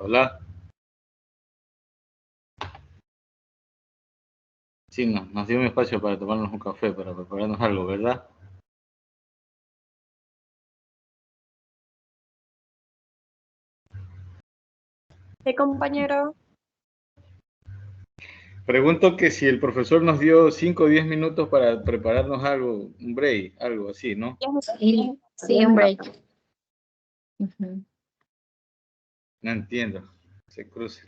Hola. Sí, nos dio un espacio para tomarnos un café, para prepararnos algo, ¿verdad? Compañero. Pregunto que si el profesor nos dio 5 o 10 minutos para prepararnos algo, un break, algo así, ¿no? Sí, sí, un break. No entiendo. Se cruza.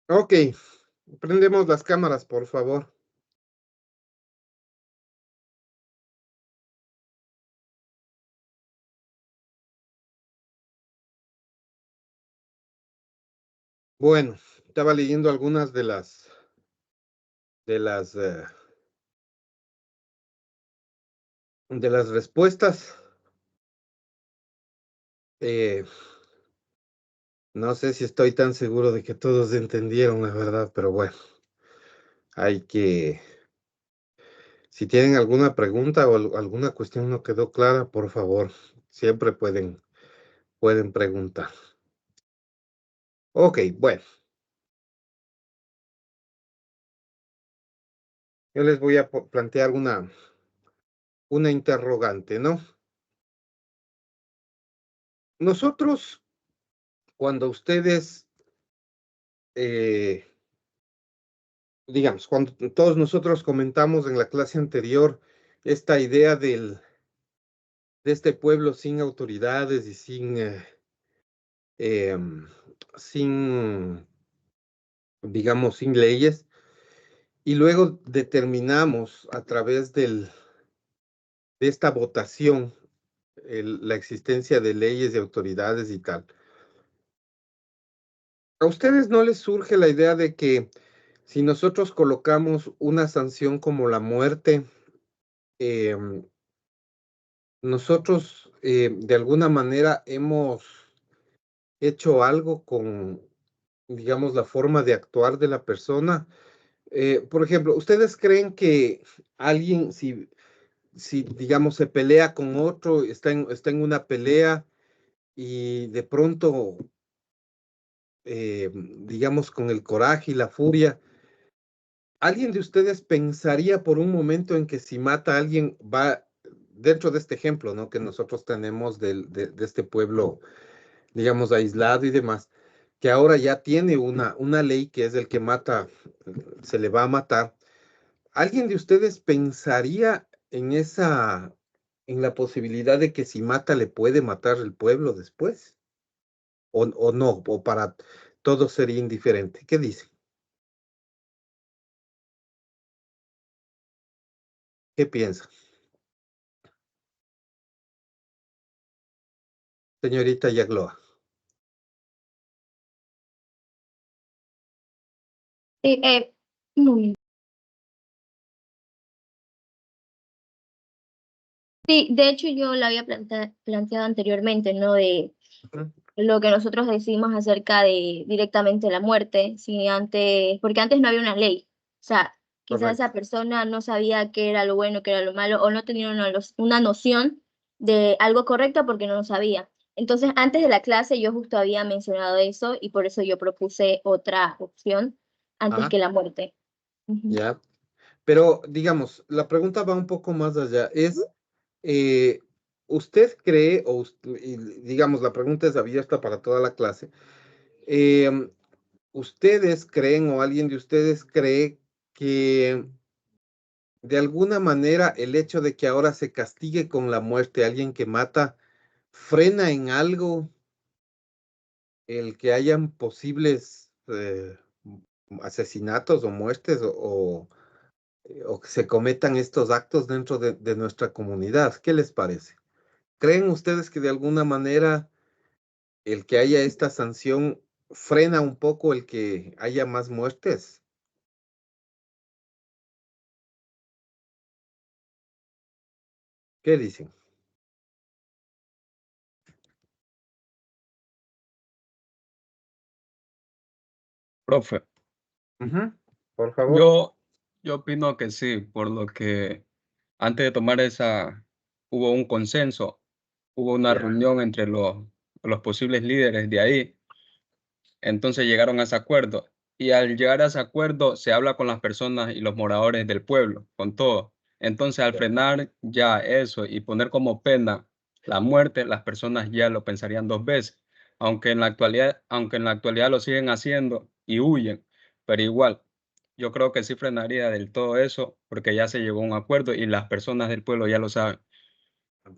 Ok, prendemos las cámaras, por favor. Bueno, estaba leyendo algunas de las de las respuestas. No sé si estoy tan seguro de que todos entendieron la verdad, pero bueno, hay que, si tienen alguna pregunta o alguna cuestión no quedó clara, por favor, siempre pueden preguntar. Ok, bueno. Yo les voy a plantear una interrogante, ¿no? Nosotros, cuando ustedes, digamos, cuando todos nosotros comentamos en la clase anterior esta idea de este pueblo sin autoridades y sin, digamos, sin leyes, y luego determinamos a través de esta votación la existencia de leyes y autoridades y tal. ¿A ustedes no les surge la idea de que si nosotros colocamos una sanción como la muerte, nosotros de alguna manera hemos hecho algo con, digamos, la forma de actuar de la persona? Por ejemplo, ¿ustedes creen que alguien, si digamos, se pelea con otro, está en una pelea y de pronto, digamos, con el coraje y la furia, ¿alguien de ustedes pensaría por un momento en que si mata a alguien va dentro de este ejemplo, ¿no? Que nosotros tenemos de este pueblo, digamos, aislado y demás, que ahora ya tiene una ley que es el que mata, se le va a matar? ¿Alguien de ustedes pensaría en la posibilidad de que si mata le puede matar el pueblo después? O no, o para todo sería indiferente. ¿Qué dice? ¿Qué piensa? Señorita Yagloa. Sí, un momento. Sí, de hecho yo lo había planteado anteriormente, ¿no? De Ujú. lo que nosotros decimos acerca de directamente la muerte, si antes, porque antes no había una ley. O sea, quizás Correcto. esa persona no sabía qué era lo bueno, qué era lo malo, o no tenía una noción de algo correcto porque no lo sabía. Entonces, antes de la clase yo justo había mencionado eso y por eso yo propuse otra opción antes Ajá, que la muerte. Ujú. ya. Pero, digamos, la pregunta va un poco más allá. Eh, ¿Usted cree, y digamos, la pregunta es abierta para toda la clase, em, ¿ustedes creen o alguien de ustedes cree que de alguna manera el hecho de que ahora se castigue con la muerte a alguien que mata frena en algo el que hayan posibles asesinatos o muertes o que se cometan estos actos dentro de nuestra comunidad? ¿Qué les parece? ¿Creen ustedes que de alguna manera el que haya esta sanción frena un poco el que haya más muertes? ¿Qué dicen? Profe, Ujú. Por favor. yo, yo opino que sí, por lo que antes de tomar hubo un consenso, hubo una Ya. reunión entre los posibles líderes de ahí. Entonces llegaron a ese acuerdo. Y al llegar a ese acuerdo se habla con las personas y los moradores del pueblo, con todo. Entonces al Ya. frenar ya eso y poner como pena la muerte, las personas ya lo pensarían dos veces. Aunque en la actualidad lo siguen haciendo y huyen, pero igual, yo creo que sí frenaría del todo eso porque ya se llegó a un acuerdo y las personas del pueblo ya lo saben.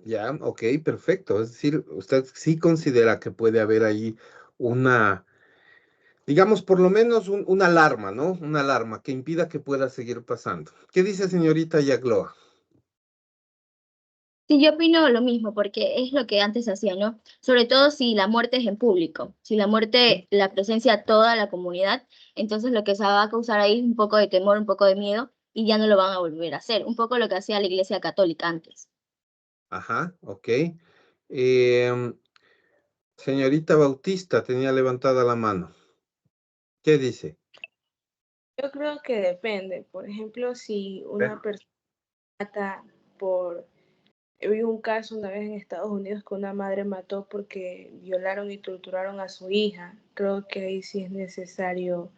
Ya, ok, perfecto. Es decir, usted sí considera que puede haber ahí una digamos, por lo menos una alarma, ¿no? Una alarma que impida que pueda seguir pasando. ¿Qué dice señorita Yagloa? Sí, yo opino lo mismo, porque es lo que antes hacía, ¿no? Sobre todo si la muerte es en público, si la muerte la presencia toda la comunidad, entonces lo que se va a causar ahí es un poco de temor, un poco de miedo, y ya no lo van a volver a hacer, un poco lo que hacía la Iglesia Católica antes. Ajá, ok. Em, Señorita Bautista tenía levantada la mano. ¿Qué dice? Yo creo que depende. Por ejemplo, si una persona mata por... Vi un caso una vez en Estados Unidos que una madre mató porque violaron y torturaron a su hija. Creo que ahí sí es necesario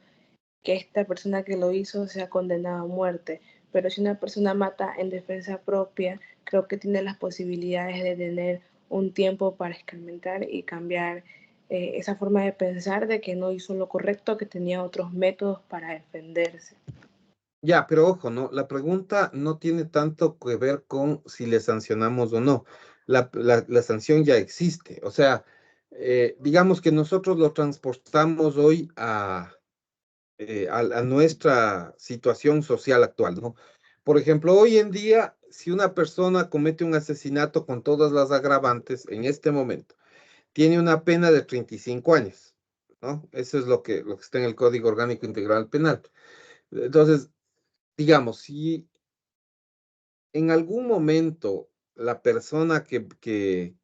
que esta persona que lo hizo sea condenada a muerte. Pero si una persona mata en defensa propia, creo que tiene las posibilidades de tener un tiempo para escarmentar y cambiar esa forma de pensar de que no hizo lo correcto, que tenía otros métodos para defenderse. Ya, pero ojo, ¿no? La pregunta no tiene tanto que ver con si le sancionamos o no. La sanción ya existe. O sea, digamos que nosotros lo transportamos hoy a nuestra situación social actual, ¿no? Por ejemplo, hoy en día, si una persona comete un asesinato con todas las agravantes en este momento, tiene una pena de 35 años, ¿no? Eso es lo que está en el Código Orgánico Integral Penal. Entonces, digamos, si en algún momento la persona que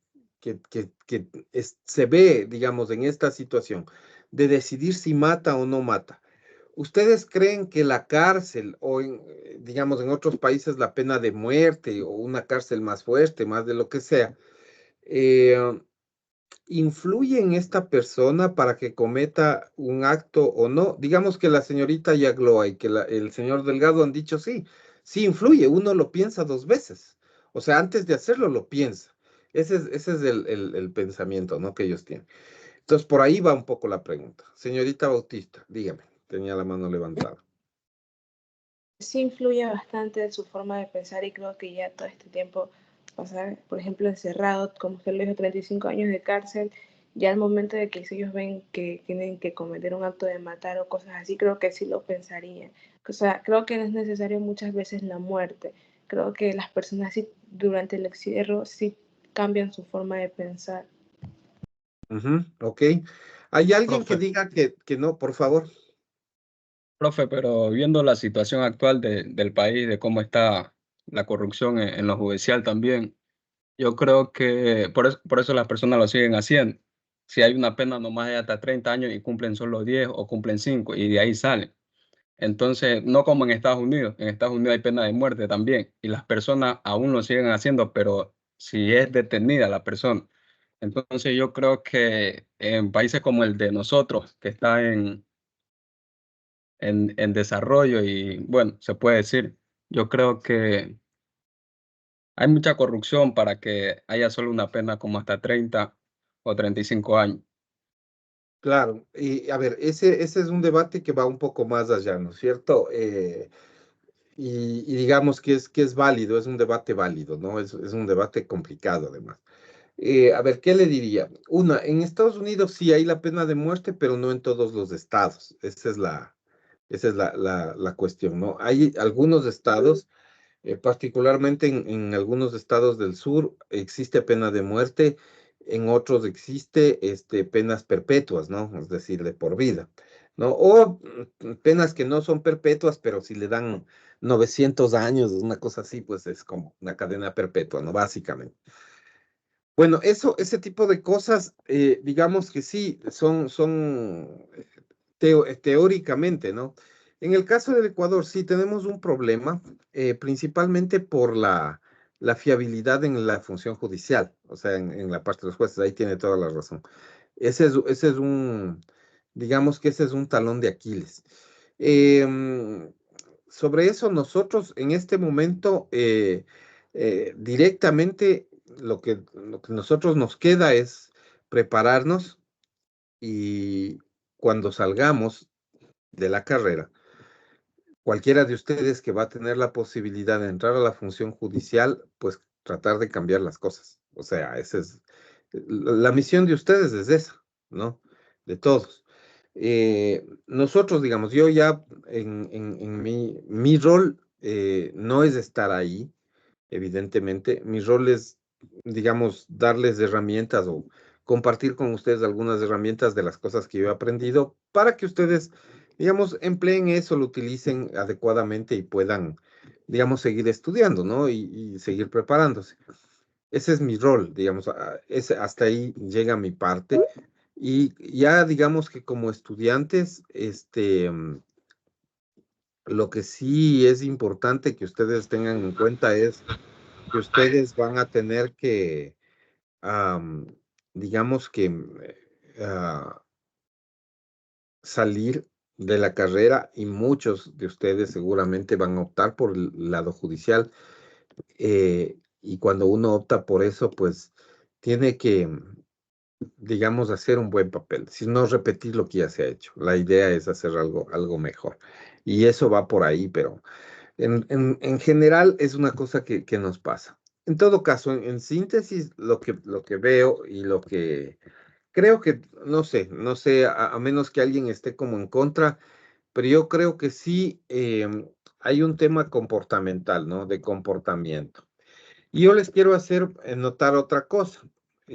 se ve, digamos, en esta situación de decidir si mata o no mata, ¿ustedes creen que la cárcel o, digamos, en otros países la pena de muerte o una cárcel más fuerte, más de lo que sea, eh, influye en esta persona para que cometa un acto o no? Digamos que la señorita Yagloa y que el señor Delgado han dicho sí, sí influye, uno lo piensa dos veces. O sea, antes de hacerlo lo piensa. Ese es el pensamiento, ¿no? Que ellos tienen. Entonces, por ahí va un poco la pregunta. Señorita Bautista, dígame, tenía la mano levantada. Sí influye bastante en su forma de pensar y creo que ya todo este tiempo pasar, por ejemplo, encerrado, como usted lo dijo, 35 años de cárcel, ya al momento de que si ellos ven que tienen que cometer un acto de matar o cosas así, creo que sí lo pensarían. O sea, creo que no es necesario muchas veces la muerte. Creo que las personas sí, durante el encierro sí cambian su forma de pensar. Ujú, ok. ¿Hay alguien que Profe, diga que no, por favor? profe, pero viendo la situación actual del país, de cómo está la corrupción en lo judicial también, yo creo que por eso las personas lo siguen haciendo. Si hay una pena nomás de hasta 30 años y cumplen solo 10 o cumplen 5 y de ahí salen. Entonces, no como en Estados Unidos. En Estados Unidos hay pena de muerte también y las personas aún lo siguen haciendo, pero si es detenida la persona. Entonces, yo creo que en países como el de nosotros, que está en desarrollo y, bueno, se puede decir, yo creo que hay mucha corrupción para que haya solo una pena como hasta 30 o 35 años. Claro, y a ver, ese es un debate que va un poco más allá, ¿no es cierto? Y digamos que es válido, es un debate válido, ¿no? Es un debate complicado además. A ver, ¿qué le diría? Una, en Estados Unidos sí hay la pena de muerte, pero no en todos los estados. Esa es la cuestión, ¿no? Hay algunos estados, particularmente en algunos estados del sur, existe pena de muerte, en otros existe penas perpetuas, ¿no? Es decir, de por vida, ¿no? O penas que no son perpetuas, pero si le dan 900 años, una cosa así, pues es como una cadena perpetua, ¿no? Básicamente. Bueno, ese tipo de cosas, digamos que sí, son teóricamente, ¿no? En el caso del Ecuador, sí tenemos un problema, principalmente por la fiabilidad en la función judicial, o sea, en la parte de los jueces, ahí tiene toda la razón. Ese es digamos que ese es un talón de Aquiles. Sobre eso, nosotros en este momento, directamente, lo que nosotros nos queda es prepararnos y cuando salgamos de la carrera, cualquiera de ustedes que va a tener la posibilidad de entrar a la función judicial, pues tratar de cambiar las cosas. O sea, la misión de ustedes es esa, ¿no? De todos. Nosotros, digamos, yo ya en mi rol no es estar ahí, evidentemente. Mi rol es, digamos, darles herramientas o compartir con ustedes algunas herramientas de las cosas que yo he aprendido para que ustedes, digamos, empleen eso, lo utilicen adecuadamente y puedan, digamos, seguir estudiando, ¿no? Y seguir preparándose. Ese es mi rol, digamos, hasta ahí llega mi parte. Y ya digamos que como estudiantes, lo que sí es importante que ustedes tengan en cuenta es que ustedes van a tener que, am, digamos que, salir de la carrera y muchos de ustedes seguramente van a optar por el lado judicial. Y cuando uno opta por eso, pues tiene que, digamos, hacer un buen papel, si no repetir lo que ya se ha hecho. La idea es hacer algo mejor. Y eso va por ahí, pero en general es una cosa que nos pasa. En todo caso, en síntesis, lo que veo y lo que creo que, no sé, a menos que alguien esté como en contra, pero yo creo que sí hay un tema comportamental, ¿no? De comportamiento. Y yo les quiero hacer notar otra cosa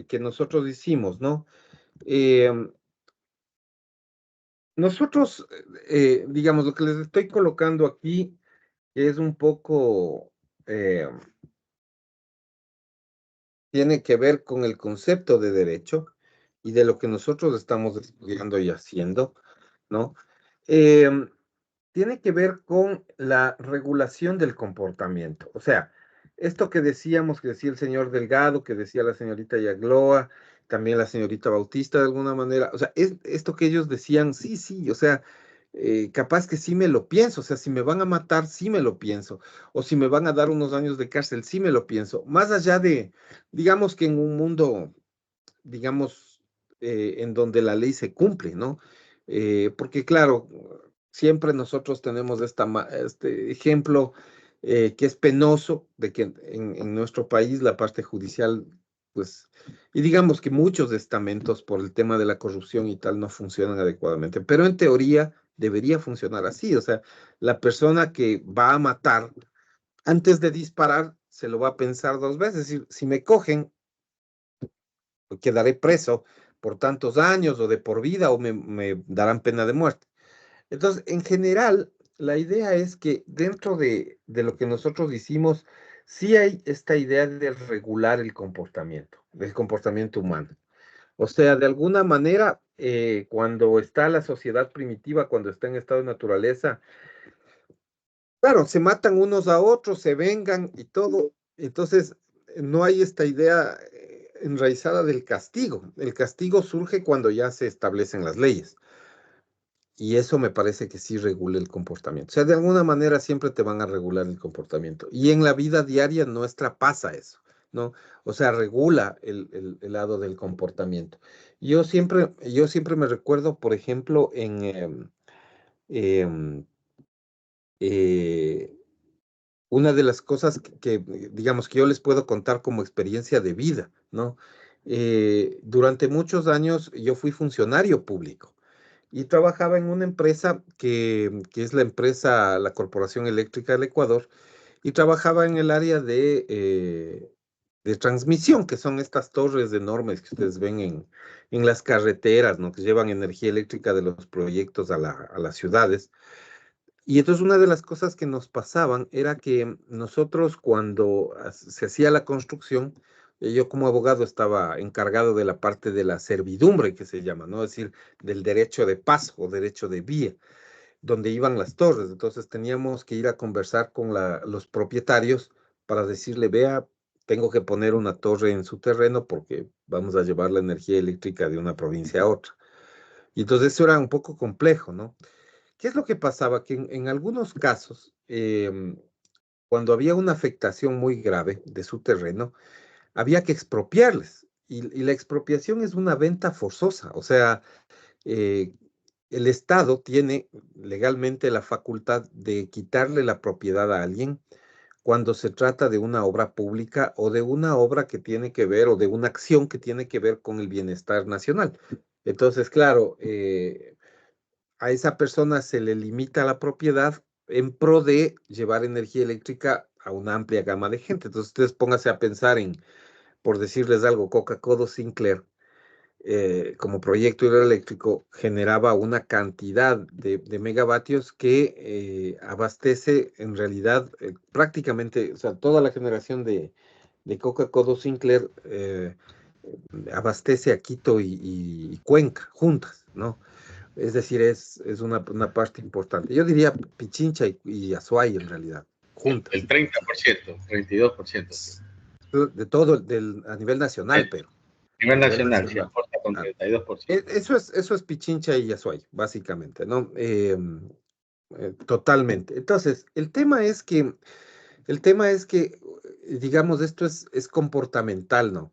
que nosotros hicimos, ¿no? Eh, nosotros, digamos, lo que les estoy colocando aquí es un poco, eh, tiene que ver con el concepto de derecho y de lo que nosotros estamos estudiando y haciendo, ¿no? Em, Tiene que ver con la regulación del comportamiento. O sea, esto que decíamos, que decía el señor Delgado, que decía la señorita Yagloa, también la señorita Bautista de alguna manera, o sea, esto que ellos decían, sí, sí, o sea, capaz que sí me lo pienso, o sea, si me van a matar, sí me lo pienso, o si me van a dar unos años de cárcel, sí me lo pienso, más allá de, digamos que en un mundo, digamos, en donde la ley se cumple, ¿no? Porque claro, siempre nosotros tenemos este ejemplo que es penoso de que en nuestro país la parte judicial, pues, y digamos que muchos estamentos por el tema de la corrupción y tal no funcionan adecuadamente, pero en teoría debería funcionar así, o sea, la persona que va a matar, antes de disparar, se lo va a pensar dos veces, si me cogen, quedaré preso por tantos años o de por vida o me darán pena de muerte. Entonces, en general, la idea es que dentro de lo que nosotros hicimos, sí hay esta idea de regular el comportamiento humano. O sea, de alguna manera, cuando está la sociedad primitiva, cuando está en estado de naturaleza, claro, se matan unos a otros, se vengan y todo. Entonces, no hay esta idea enraizada del castigo. El castigo surge cuando ya se establecen las leyes. Y eso me parece que sí regula el comportamiento. O sea, de alguna manera siempre te van a regular el comportamiento. Y en la vida diaria nuestra pasa eso, ¿no? O sea, regula el lado del comportamiento. Yo siempre me recuerdo, por ejemplo, em, eh, una de las cosas digamos, que yo les puedo contar como experiencia de vida, ¿no? Durante muchos años yo fui funcionario público y trabajaba en una empresa que es la Corporación Eléctrica del Ecuador, y trabajaba en el área de transmisión, que son estas torres enormes que ustedes ven en las carreteras, ¿no? Que llevan energía eléctrica de los proyectos a las ciudades. Y entonces una de las cosas que nos pasaban era que nosotros cuando se hacía la construcción, yo como abogado estaba encargado de la parte de la servidumbre que se llama, ¿no? Es decir, del derecho de paso o derecho de vía, donde iban las torres. Entonces teníamos que ir a conversar con los propietarios para decirle, vea, tengo que poner una torre en su terreno porque vamos a llevar la energía eléctrica de una provincia a otra. Y entonces eso era un poco complejo, ¿no? ¿Qué es lo que pasaba? Que en algunos casos, cuando había una afectación muy grave de su terreno, había que expropiarles. Y la expropiación es una venta forzosa. O sea, eh, el Estado tiene legalmente la facultad de quitarle la propiedad a alguien cuando se trata de una obra pública o de una obra que tiene que ver o de una acción que tiene que ver con el bienestar nacional. Entonces, claro, a esa persona se le limita la propiedad en pro de llevar energía eléctrica a una amplia gama de gente. Entonces ustedes pónganse a pensar en, por decirles algo, Coca-Cola Sinclair, como proyecto hidroeléctrico, generaba una cantidad de megavatios que abastece en realidad prácticamente, o sea, toda la generación de Coca-Cola Sinclair abastece a Quito y Cuenca juntas, ¿no? Es decir, es una parte importante. Yo diría Pichincha y Azuay en realidad, juntas. El 30%, 32%. De todo, a nivel nacional, pero. A nivel nacional, sí, aporta con 32%. Eso es Pichincha y Azuay, básicamente, ¿no? Totalmente. Entonces, el tema es que, digamos, esto es comportamental, ¿no?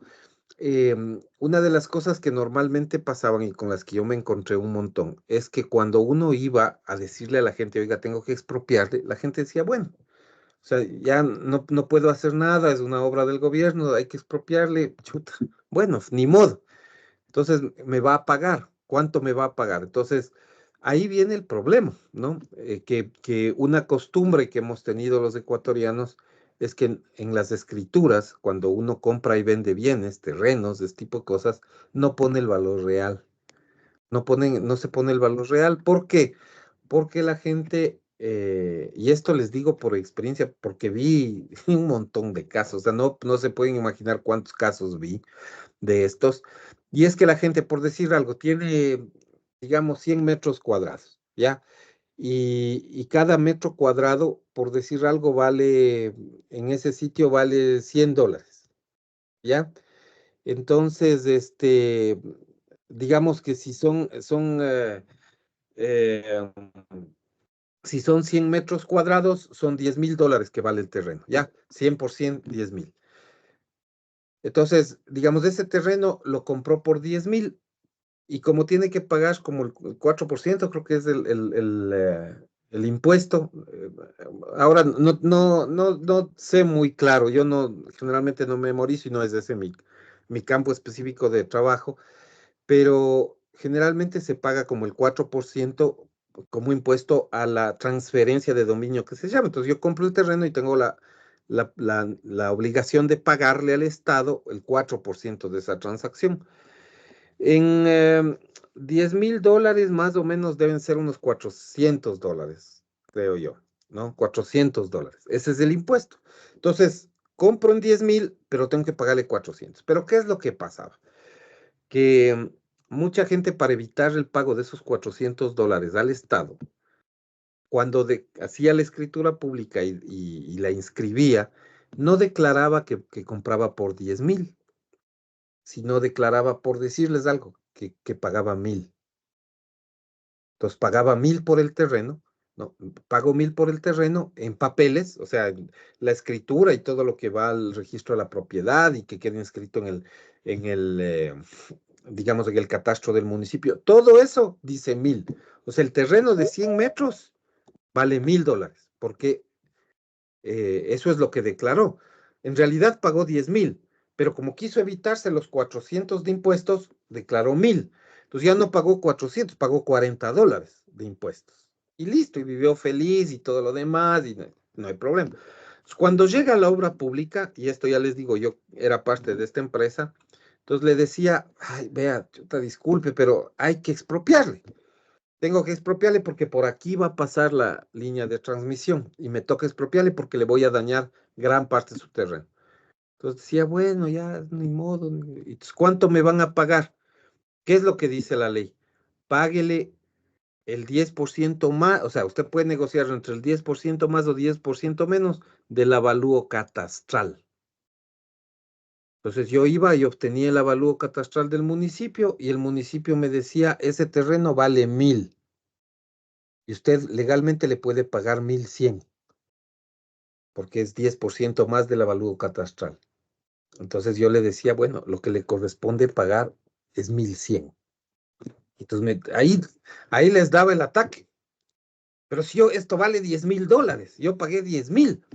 Una de las cosas que normalmente pasaban y con las que yo me encontré un montón es que cuando uno iba a decirle a la gente, oiga, tengo que expropiarle, la gente decía, bueno, o sea, ya no puedo hacer nada, es una obra del gobierno, hay que expropiarle, chuta, bueno, ni modo. Entonces, me va a pagar. ¿Cuánto me va a pagar? Entonces, ahí viene el problema, ¿no? Que una costumbre que hemos tenido los ecuatorianos es que en las escrituras, cuando uno compra y vende bienes, terrenos, este tipo de cosas, no pone el valor real. No se pone el valor real. ¿Por qué? Porque la gente, y esto les digo por experiencia, porque vi un montón de casos, o sea, no se pueden imaginar cuántos casos vi de estos. Y es que la gente, por decir algo, tiene, digamos, 100 metros cuadrados, ¿ya? Y cada metro cuadrado, por decir algo, en ese sitio vale $100, ¿ya? Entonces, digamos que eh, si son 100 metros cuadrados, son $10,000 que vale el terreno, ¿ya? 100%, 10,000. Entonces, digamos, ese terreno lo compró por 10,000 y como tiene que pagar como el 4%, creo que es el impuesto. Ahora no sé muy claro, yo generalmente no memorizo y no es ese mi campo específico de trabajo, pero generalmente se paga como el 4% como impuesto a la transferencia de dominio que se llama. Entonces yo compro el terreno y tengo la obligación de pagarle al Estado el 4% de esa transacción. En $10,000 más o menos deben ser unos $400, creo yo, ¿no? $400. Ese es el impuesto. Entonces, compro en 10,000, pero tengo que pagarle 400. Pero ¿qué es lo que pasaba? Que mucha gente, para evitar el pago de esos $400 al Estado, cuando hacía la escritura pública y la inscribía, no declaraba que compraba por 10,000, sino declaraba, por decirles algo, que pagaba 1,000. Entonces pagaba 1,000 por el terreno, no, pago 1,000 por el terreno en papeles, o sea, la escritura y todo lo que va al registro de la propiedad y que quede inscrito digamos, en el catastro del municipio. Todo eso dice 1,000. O sea, el terreno de 100 metros vale $1,000, porque eso es lo que declaró. En realidad pagó 10,000, pero como quiso evitarse los 400 de impuestos, declaró 1,000. Entonces ya no pagó 400, pagó $40 de impuestos. Y listo, y vivió feliz y todo lo demás, y no hay problema. Entonces, cuando llega la obra pública, y esto ya les digo, yo era parte de esta empresa, entonces le decía, ay, vea, chuta, disculpe, pero hay que expropiarle. Tengo que expropiarle porque por aquí va a pasar la línea de transmisión y me toca expropiarle porque le voy a dañar gran parte de su terreno. Entonces decía, bueno, ya ni modo. Entonces, ¿cuánto me van a pagar? ¿Qué es lo que dice la ley? Páguele el 10% más, o sea, usted puede negociar entre el 10% más o 10% menos del avalúo catastral. Entonces yo iba y obtenía el avalúo catastral del municipio y el municipio me decía, ese terreno vale 1,000. Y usted legalmente le puede pagar 1,100, porque es 10% más del avalúo catastral. Entonces yo le decía, bueno, lo que le corresponde pagar es 1,100. Entonces ahí les daba el ataque. Pero si esto vale $10,000, yo pagué 10,000.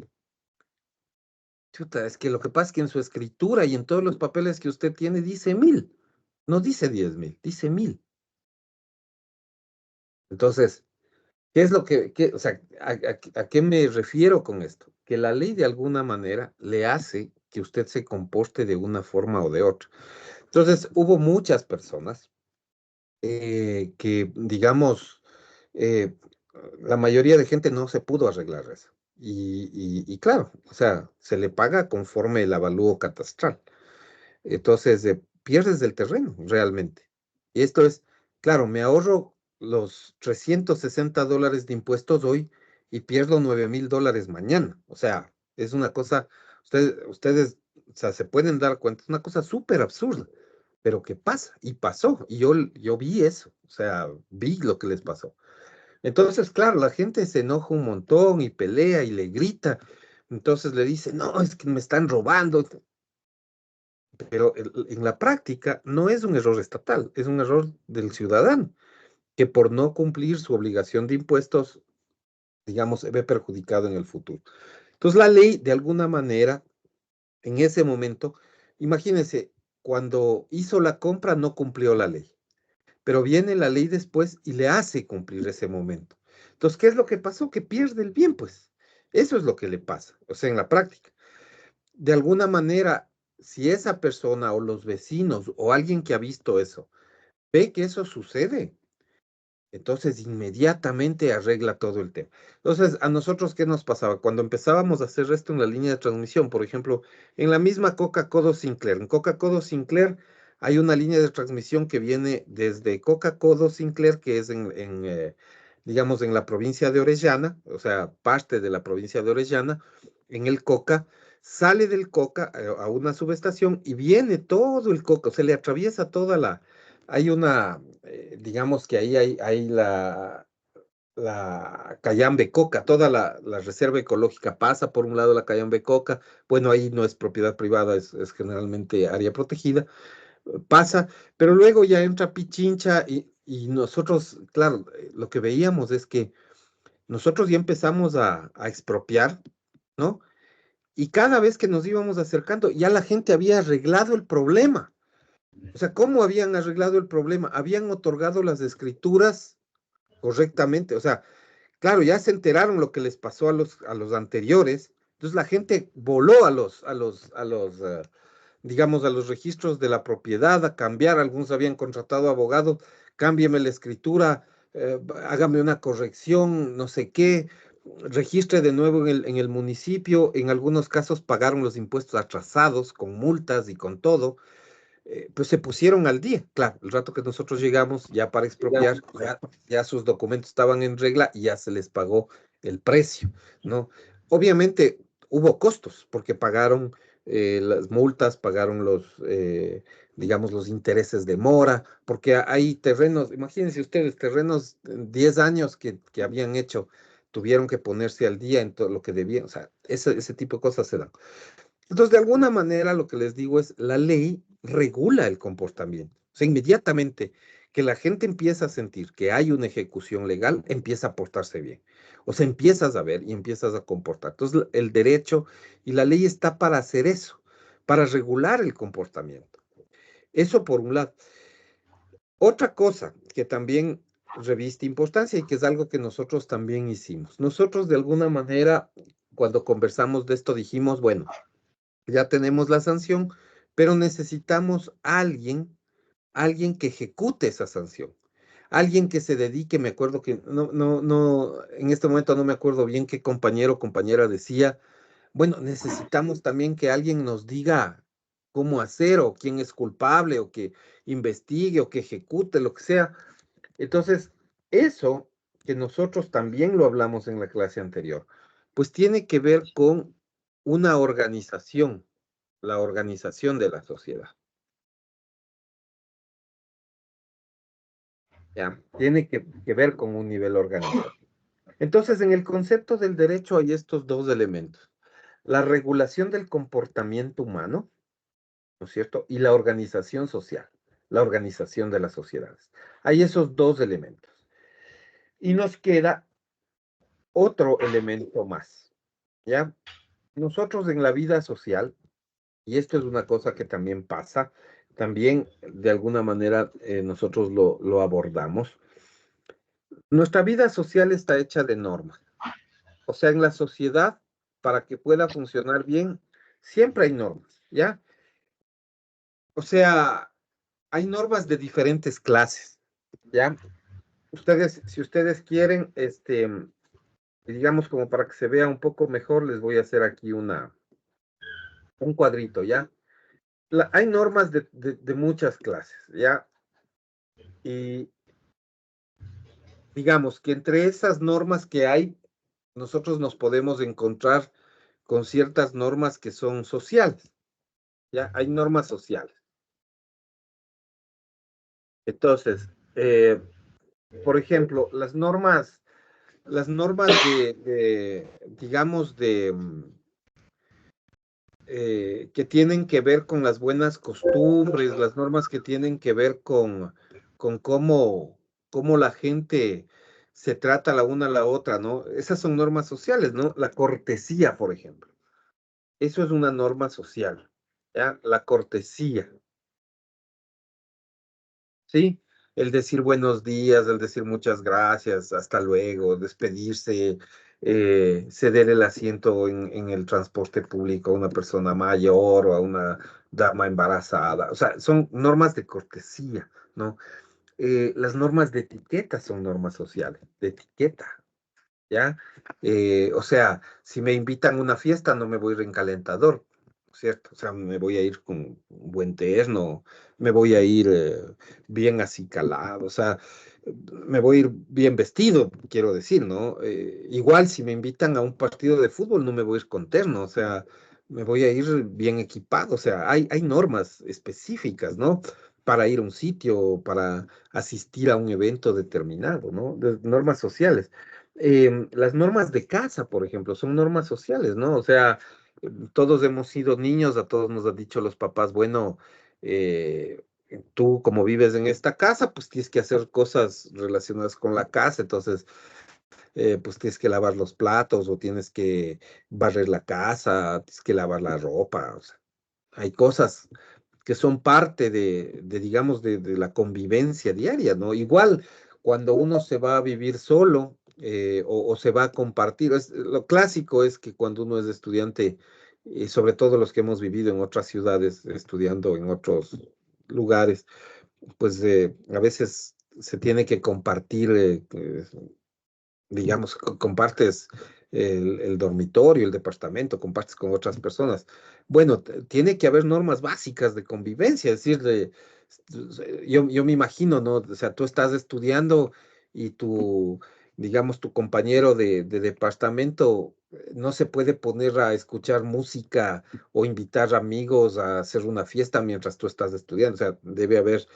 Chuta, es que lo que pasa es que en su escritura y en todos los papeles que usted tiene dice 1,000. No dice 10,000, dice 1,000. Entonces, ¿qué es lo o sea, a qué me refiero con esto? Que la ley de alguna manera le hace que usted se comporte de una forma o de otra. Entonces, hubo muchas personas que, digamos, eh, la mayoría de gente no se pudo arreglar eso. Y claro, o sea, se le paga conforme el avalúo catastral. Entonces, pierdes el terreno realmente. Y esto es, claro, me ahorro los $360 de impuestos hoy y pierdo $9,000 mañana. O sea, es una cosa, ustedes, o sea, se pueden dar cuenta, es una cosa súper absurda, pero que pasa y pasó. Y yo vi eso, o sea, vi lo que les pasó. Entonces, claro, la gente se enoja un montón y pelea y le grita. Entonces le dice, no, es que me están robando. Pero en la práctica no es un error estatal, es un error del ciudadano, que por no cumplir su obligación de impuestos, digamos, se ve perjudicado en el futuro. Entonces la ley, de alguna manera, en ese momento, imagínense, cuando hizo la compra no cumplió la ley, pero viene la ley después y le hace cumplir ese momento. Entonces, ¿qué es lo que pasó? Que pierde el bien, pues. Eso es lo que le pasa, o sea, en la práctica. De alguna manera, si esa persona o los vecinos o alguien que ha visto eso ve que eso sucede, entonces inmediatamente arregla todo el tema. Entonces, a nosotros, ¿qué nos pasaba? Cuando empezábamos a hacer esto en la línea de transmisión, por ejemplo, en la misma Coca-Cola Sinclair, en Coca-Cola Sinclair hay una línea de transmisión que viene desde Coca-Cola Sinclair, que es digamos, en la provincia de Orellana, o sea, parte de la provincia de Orellana, en el Coca, sale del Coca a una subestación y viene todo el Coca, o sea, le atraviesa toda hay una, digamos que ahí hay la Cayambe Coca, toda la reserva ecológica pasa por un lado la Cayambe Coca, bueno, ahí no es propiedad privada, es generalmente área protegida, pasa, pero luego ya entra Pichincha y nosotros, claro, lo que veíamos es que nosotros ya empezamos a expropiar, ¿no? Y cada vez que nos íbamos acercando, ya la gente había arreglado el problema. O sea, ¿cómo habían arreglado el problema? Habían otorgado las escrituras correctamente. O sea, claro, ya se enteraron lo que les pasó a los anteriores. Entonces la gente voló digamos, a los registros de la propiedad, a cambiar. Algunos habían contratado abogados, cámbieme la escritura, hágame una corrección, no sé qué, registre de nuevo en el municipio. En algunos casos pagaron los impuestos atrasados con multas y con todo. Pues se pusieron al día. Claro, el rato que nosotros llegamos ya para expropiar, ya sus documentos estaban en regla y ya se les pagó el precio, ¿no? Obviamente hubo costos porque pagaron las multas, pagaron digamos, los intereses de mora, porque hay terrenos, imagínense ustedes, terrenos 10 años que habían hecho, tuvieron que ponerse al día en todo lo que debían, o sea, ese tipo de cosas se dan. Entonces, de alguna manera, lo que les digo es, la ley regula el comportamiento. O sea, inmediatamente que la gente empieza a sentir que hay una ejecución legal, empieza a portarse bien. O sea, empiezas a ver y empiezas a comportar. Entonces, el derecho y la ley está para hacer eso, para regular el comportamiento. Eso por un lado. Otra cosa que también reviste importancia y que es algo que nosotros también hicimos. Nosotros, de alguna manera, cuando conversamos de esto, dijimos, bueno, ya tenemos la sanción, pero necesitamos alguien que ejecute esa sanción. Alguien que se dedique, me acuerdo que no, en este momento no me acuerdo bien qué compañero o compañera decía, bueno, necesitamos también que alguien nos diga cómo hacer o quién es culpable o que investigue o que ejecute, lo que sea. Entonces, eso que nosotros también lo hablamos en la clase anterior, pues tiene que ver con una organización, la organización de la sociedad. ¿Ya? Tiene que ver con un nivel organizativo. Entonces, en el concepto del derecho hay estos dos elementos. La regulación del comportamiento humano, ¿no es cierto? Y la organización social, la organización de las sociedades. Hay esos dos elementos. Y nos queda otro elemento más, ¿ya? Nosotros en la vida social, y esto es una cosa que también pasa, también de alguna manera nosotros lo abordamos. Nuestra vida social está hecha de normas. O sea, en la sociedad, para que pueda funcionar bien, siempre hay normas, ¿ya? O sea, hay normas de diferentes clases, ¿ya? Ustedes, si ustedes quieren, digamos, como para que se vea un poco mejor, les voy a hacer aquí un cuadrito, ¿ya? Hay normas de muchas clases, ¿ya? Y digamos que entre esas normas que hay, nosotros nos podemos encontrar con ciertas normas que son sociales, ¿ya? Hay normas sociales. Entonces, por ejemplo, las normas digamos, que tienen que ver con las buenas costumbres, las normas que tienen que ver con cómo la gente se trata la una a la otra, ¿no? Esas son normas sociales, ¿no? La cortesía, por ejemplo. Eso es una norma social, ¿ya? La cortesía, ¿sí? El decir buenos días, el decir muchas gracias, hasta luego, despedirse, ceder el asiento en el transporte público a una persona mayor o a una dama embarazada. O sea, son normas de cortesía, ¿no? Las normas de etiqueta son normas sociales, de etiqueta. ¿Ya? O sea, si me invitan a una fiesta, no me voy a ir en calentador, ¿cierto? O sea, me voy a ir con un buen terno, me voy a ir bien acicalado, o sea, me voy a ir bien vestido, quiero decir, ¿no? Igual si me invitan a un partido de fútbol, no me voy a ir con terno, o sea, me voy a ir bien equipado, o sea, hay normas específicas, ¿no? Para ir a un sitio, para asistir a un evento determinado, ¿no? Normas sociales. Las normas de casa, por ejemplo, son normas sociales, ¿no? O sea, todos hemos sido niños, a todos nos han dicho los papás, bueno, tú como vives en esta casa, pues tienes que hacer cosas relacionadas con la casa, entonces, pues tienes que lavar los platos o tienes que barrer la casa, tienes que lavar la ropa, o sea, hay cosas que son parte digamos, de la convivencia diaria, ¿no? Igual cuando uno se va a vivir solo o se va a compartir, lo clásico es que cuando uno es estudiante, y sobre todo los que hemos vivido en otras ciudades, estudiando en otros lugares, pues a veces se tiene que compartir, digamos, compartes el dormitorio, el departamento, compartes con otras personas. Bueno, tiene que haber normas básicas de convivencia, es decir, yo me imagino, ¿no? O sea, tú estás estudiando y digamos, tu compañero de departamento no se puede poner a escuchar música o invitar amigos a hacer una fiesta mientras tú estás estudiando. O sea, debe haber,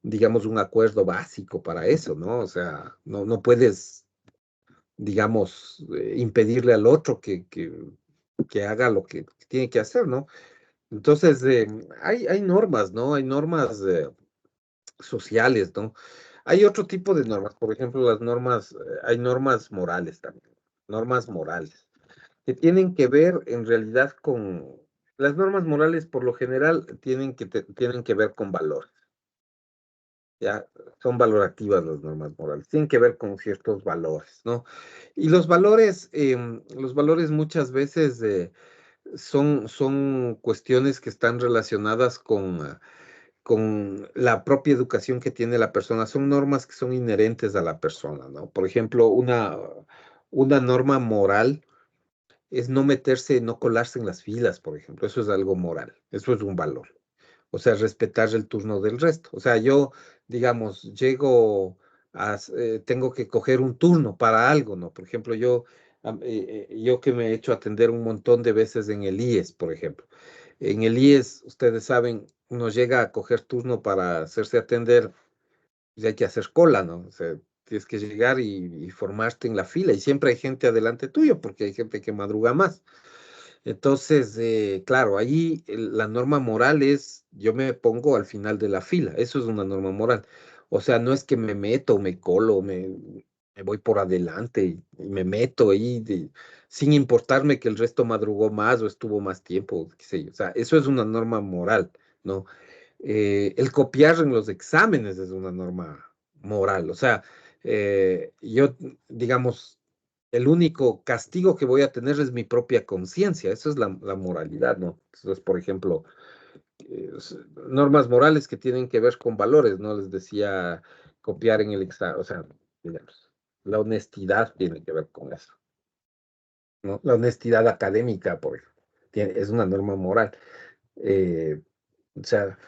digamos, un acuerdo básico para eso, ¿no? O sea, no puedes digamos, impedirle al otro que haga lo que tiene que hacer, ¿no? Entonces, hay normas, ¿no? Hay normas sociales, ¿no? Hay otro tipo de normas, por ejemplo, hay normas morales también, normas morales, que tienen que ver en realidad las normas morales por lo general tienen que ver con valores. Ya son valorativas las normas morales, tienen que ver con ciertos valores, ¿no? Y los valores muchas veces son cuestiones que están relacionadas con la propia educación que tiene la persona, son normas que son inherentes a la persona, ¿no? Por ejemplo, una norma moral es no meterse, no colarse en las filas, por ejemplo, eso es algo moral, eso es un valor. O sea, respetar el turno del resto. O sea, yo, digamos, tengo que coger un turno para algo, ¿no? Por ejemplo, yo que me he hecho atender un montón de veces en el IES, por ejemplo. En el IES, ustedes saben, uno llega a coger turno para hacerse atender, pues hay que hacer cola, ¿no? O sea, tienes que llegar y formarte en la fila y siempre hay gente adelante tuyo porque hay gente que madruga más. Entonces, claro, ahí la norma moral es, yo me pongo al final de la fila, eso es una norma moral. O sea, no es que me meto, me colo, me voy por adelante y me meto ahí sin importarme que el resto madrugó más o estuvo más tiempo, qué sé yo. O sea, eso es una norma moral, ¿no? El copiar en los exámenes es una norma moral. O sea, yo, digamos, el único castigo que voy a tener es mi propia conciencia. Eso es la moralidad, ¿no? Entonces, por ejemplo, normas morales que tienen que ver con valores, ¿no? Les decía copiar en el examen, o sea, digamos, la honestidad tiene que ver con eso, ¿no? La honestidad académica, por ejemplo, es una norma moral. O sea,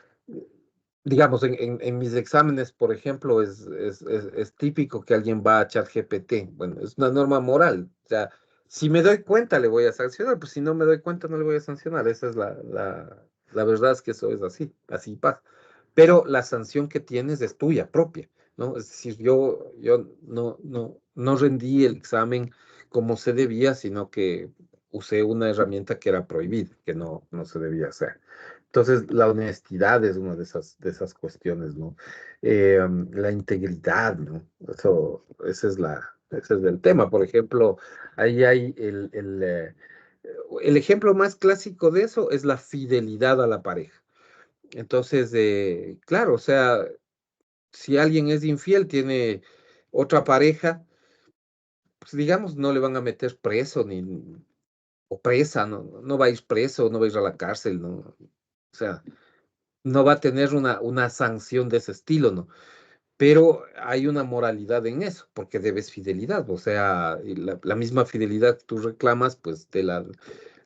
digamos, en mis exámenes, por ejemplo, es típico que alguien va a ChatGPT. Bueno, es una norma moral. O sea, si me doy cuenta, le voy a sancionar. Pues si no me doy cuenta, no le voy a sancionar. Esa es la verdad, es que eso es así, así pasa. Pero la sanción que tienes es tuya propia, ¿no? Es decir, yo no rendí el examen como se debía, sino que usé una herramienta que era prohibida, que no se debía hacer. Entonces, la honestidad es una de esas cuestiones, ¿no? La integridad, ¿no? Ese es el tema. Por ejemplo, ahí hay el ejemplo más clásico de eso es la fidelidad a la pareja. Entonces, claro, o sea, si alguien es infiel, tiene otra pareja, pues digamos, no le van a meter preso o presa, no va a ir preso, no va a ir a la cárcel, ¿no? O sea, no va a tener una sanción de ese estilo, ¿no? Pero hay una moralidad en eso, porque debes fidelidad, o sea, y la misma fidelidad que tú reclamas, pues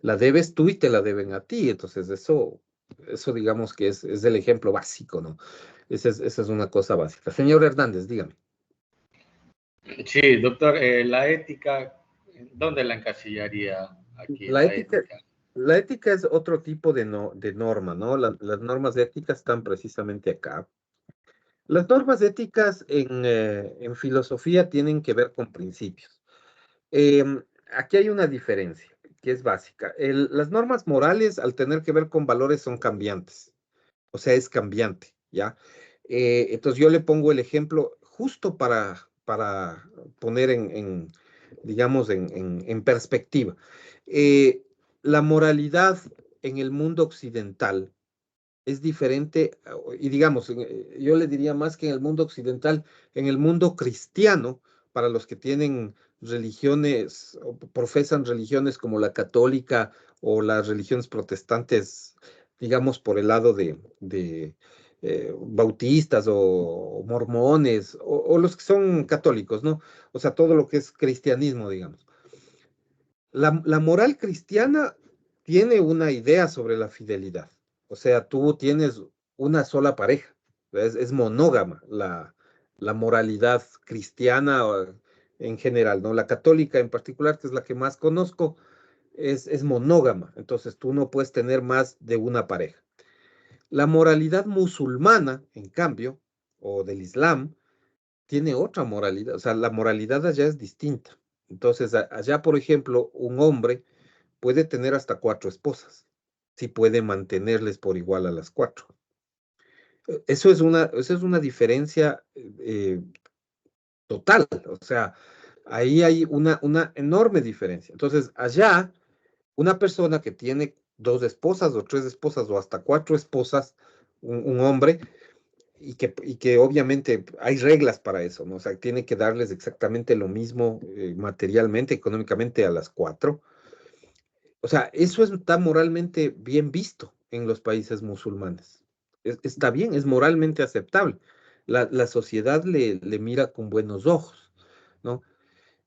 la debes tú y te la deben a ti. Entonces, eso digamos que es el ejemplo básico, ¿no? Esa es una cosa básica. Señor Hernández, dígame. Sí, doctor, la ética, ¿dónde la encasillaría aquí La la ética, ética? la ética es otro tipo de norma, ¿no? Las normas éticas están precisamente acá. Las normas éticas en filosofía tienen que ver con principios. Aquí hay una diferencia que es básica. Las normas morales, al tener que ver con valores, son cambiantes. O sea, es cambiante, ¿ya? Entonces yo le pongo el ejemplo justo para poner digamos, en perspectiva. Eh, la moralidad en el mundo occidental es diferente, y digamos, yo le diría más que en el mundo occidental, en el mundo cristiano, para los que tienen religiones o profesan religiones como la católica o las religiones protestantes, digamos, por el lado de bautistas o mormones o los que son católicos, ¿no? O sea, todo lo que es cristianismo, digamos. La moral cristiana tiene una idea sobre la fidelidad. O sea, tú tienes una sola pareja. Es monógama la moralidad cristiana en general, ¿no? La católica en particular, que es la que más conozco, es monógama. Entonces tú no puedes tener más de una pareja. La moralidad musulmana, en cambio, o del Islam, tiene otra moralidad. O sea, la moralidad allá es distinta. Entonces, allá, por ejemplo, un hombre puede tener hasta 4 esposas, si puede mantenerles por igual a las 4. Eso es una diferencia total, o sea, ahí hay una enorme diferencia. Entonces, allá, una persona que tiene 2 esposas o 3 esposas o hasta 4 esposas, un hombre, y que obviamente hay reglas para eso, ¿no? O sea, tiene que darles exactamente lo mismo materialmente, económicamente a las 4. O sea, eso está moralmente bien visto en los países musulmanes. Está bien, es moralmente aceptable. La sociedad le mira con buenos ojos, ¿no?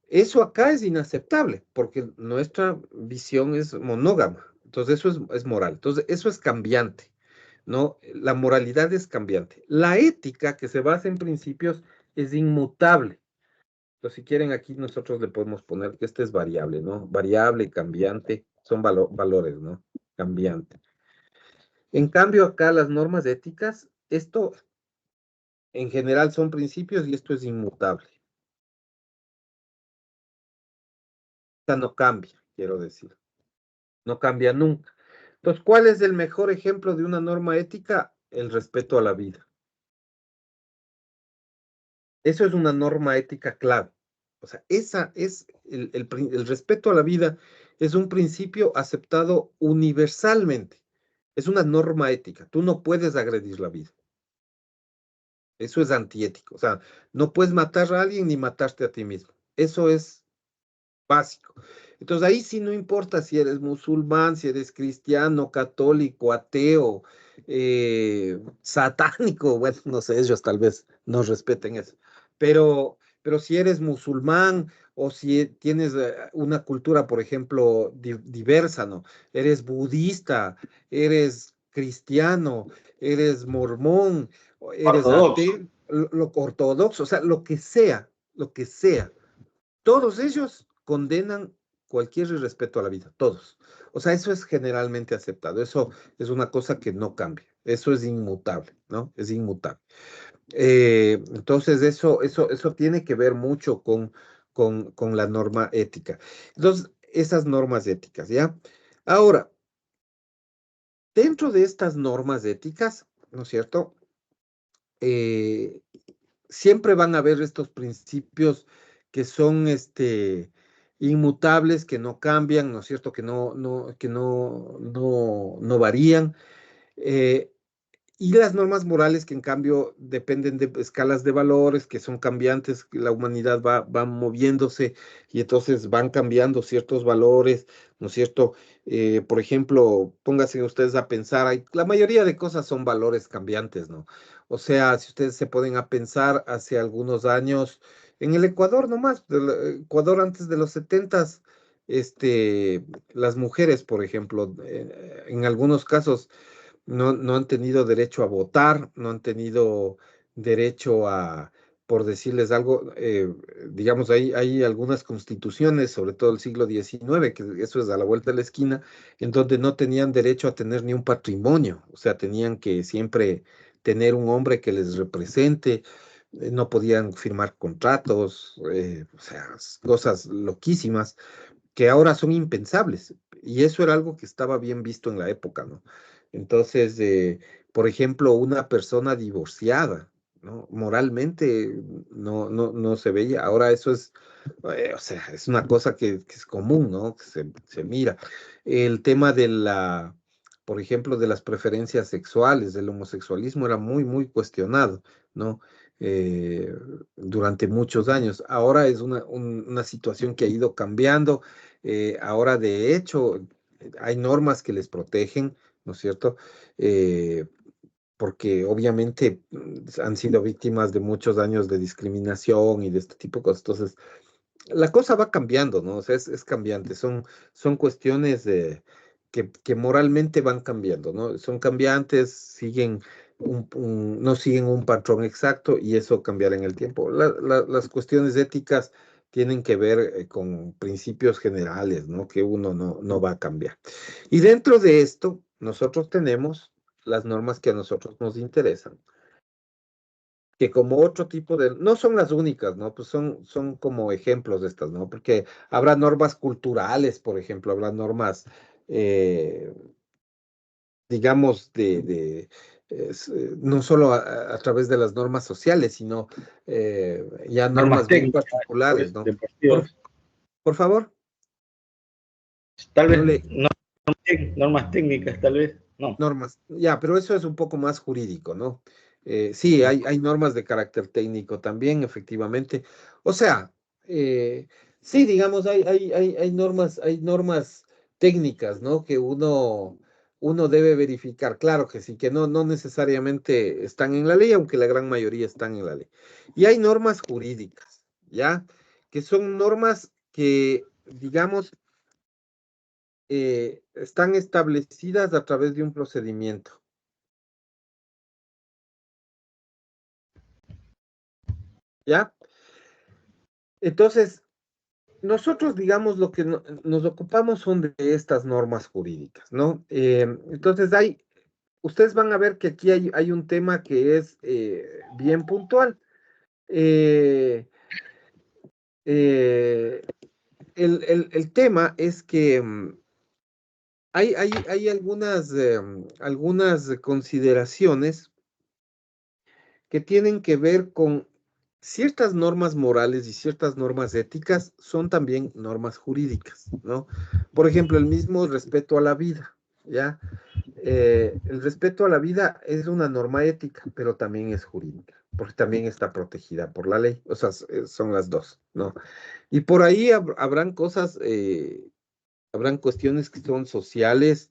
Eso acá es inaceptable porque nuestra visión es monógama. Entonces, eso es moral. Entonces, eso es cambiante, ¿no? La moralidad es cambiante. La ética, que se basa en principios, es inmutable. Entonces, si quieren, aquí nosotros le podemos poner que este es variable, ¿no? Variable, cambiante, son valores, ¿no? Cambiante. En cambio, acá las normas éticas, esto en general son principios y esto es inmutable. Esta no cambia, quiero decir. No cambia nunca. Entonces, ¿cuál es el mejor ejemplo de una norma ética? El respeto a la vida. Eso es una norma ética clave. O sea, esa es el respeto a la vida es un principio aceptado universalmente. Es una norma ética. Tú no puedes agredir la vida. Eso es antiético. O sea, no puedes matar a alguien ni matarte a ti mismo. Eso es básico. Entonces ahí sí no importa si eres musulmán, si eres cristiano, católico, ateo, satánico, bueno, no sé, ellos tal vez no respeten eso. Pero si eres musulmán o si tienes una cultura, por ejemplo, diversa, ¿no? Eres budista, eres cristiano, eres mormón, eres Ortodoxo. ateo, lo ortodoxo, o sea, lo que sea. Todos ellos condenan cualquier irrespeto a la vida, todos. O sea, eso es generalmente aceptado, eso es una cosa que no cambia, eso es inmutable, ¿no? Es inmutable. Entonces, eso tiene que ver mucho con la norma ética. Entonces, esas normas éticas, ¿ya? Ahora, dentro de estas normas éticas, ¿no es cierto? Siempre van a haber estos principios que son inmutables, que no cambian, ¿no es cierto? Que no varían. Eh, y las normas morales que en cambio dependen de escalas de valores que son cambiantes, que la humanidad va moviéndose y entonces van cambiando ciertos valores, ¿no es cierto? Por ejemplo, pónganse ustedes a pensar, la mayoría de cosas son valores cambiantes, ¿no? O sea, si ustedes se ponen a pensar hace algunos años, en el Ecuador nomás, Ecuador antes de los 70s, las mujeres, por ejemplo, en algunos casos, no han tenido derecho a votar, no han tenido derecho a, por decirles algo, digamos, hay algunas constituciones, sobre todo el siglo XIX, que eso es a la vuelta de la esquina, en donde no tenían derecho a tener ni un patrimonio, o sea, tenían que siempre tener un hombre que les represente, no podían firmar contratos, o sea, cosas loquísimas que ahora son impensables. Y eso era algo que estaba bien visto en la época, ¿no? Entonces, por ejemplo, una persona divorciada, ¿no? Moralmente no se veía. Ahora eso es, o sea, es una cosa que es común, ¿no? Que se mira. El tema de por ejemplo, de las preferencias sexuales, del homosexualismo era muy, muy cuestionado, ¿no? Eh, durante muchos años. Ahora es una situación que ha ido cambiando. Ahora, de hecho, hay normas que les protegen, ¿no es cierto? Eh, Porque obviamente han sido víctimas de muchos años de discriminación y de este tipo de cosas. Entonces, la cosa va cambiando, ¿no? O sea, es cambiante. Son cuestiones que moralmente van cambiando, ¿no? Son cambiantes, no siguen un patrón exacto y eso cambiará en el tiempo. Las cuestiones éticas tienen que ver con principios generales, ¿no? Que uno no va a cambiar. Y dentro de esto, nosotros tenemos las normas que a nosotros nos interesan, que como otro tipo no son las únicas, ¿no? Pues son como ejemplos de estas, ¿no? Porque habrá normas culturales, por ejemplo, habrá normas, eh, digamos, no solo a través de las normas sociales, sino ya Normas normas bien técnicas, particulares, ¿no? Por, deportivas. por favor, Tal no vez le... normas técnicas, tal vez. No. Normas, ya, pero eso es un poco más jurídico, ¿no? Sí, hay normas de carácter técnico también, efectivamente. O sea, sí, digamos, hay normas técnicas, ¿no? Que uno debe verificar. Claro que sí, que no necesariamente están en la ley, aunque la gran mayoría están en la ley. Y hay normas jurídicas, ¿ya? Que son normas que, digamos, están establecidas a través de un procedimiento. ¿Ya? Entonces, nosotros, digamos, lo que nos ocupamos son de estas normas jurídicas, ¿no? Entonces, ustedes van a ver que aquí hay un tema que es bien puntual. Eh, eh, el tema es que hay algunas consideraciones que tienen que ver con ciertas normas morales y ciertas normas éticas son también normas jurídicas, ¿no? Por ejemplo, el mismo respeto a la vida, ¿ya? El respeto a la vida es una norma ética, pero también es jurídica, porque también está protegida por la ley. O sea, son las dos, ¿no? Y por ahí habrán cosas, habrán cuestiones que son sociales,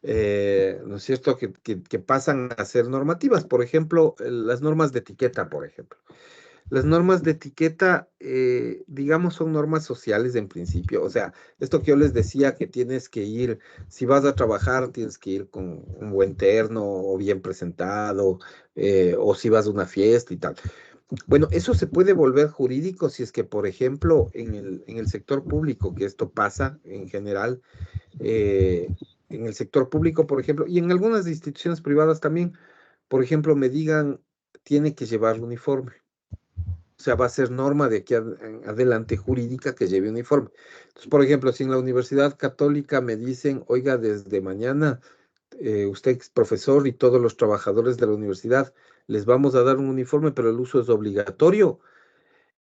¿no es cierto?, que pasan a ser normativas. Por ejemplo, las normas de etiqueta, por ejemplo. Las normas de etiqueta, digamos, son normas sociales en principio. O sea, esto que yo les decía, que tienes que ir, si vas a trabajar, tienes que ir con un buen terno o bien presentado, o si vas a una fiesta y tal. Bueno, eso se puede volver jurídico si es que, por ejemplo, en el sector público, que esto pasa en general, eh, en el sector público, por ejemplo, y en algunas instituciones privadas también, por ejemplo, me digan, tiene que llevar uniforme. O sea, va a ser norma de aquí en adelante jurídica que lleve uniforme. Entonces, por ejemplo, si en la Universidad Católica me dicen, oiga, desde mañana usted es profesor y todos los trabajadores de la universidad les vamos a dar un uniforme, pero el uso es obligatorio,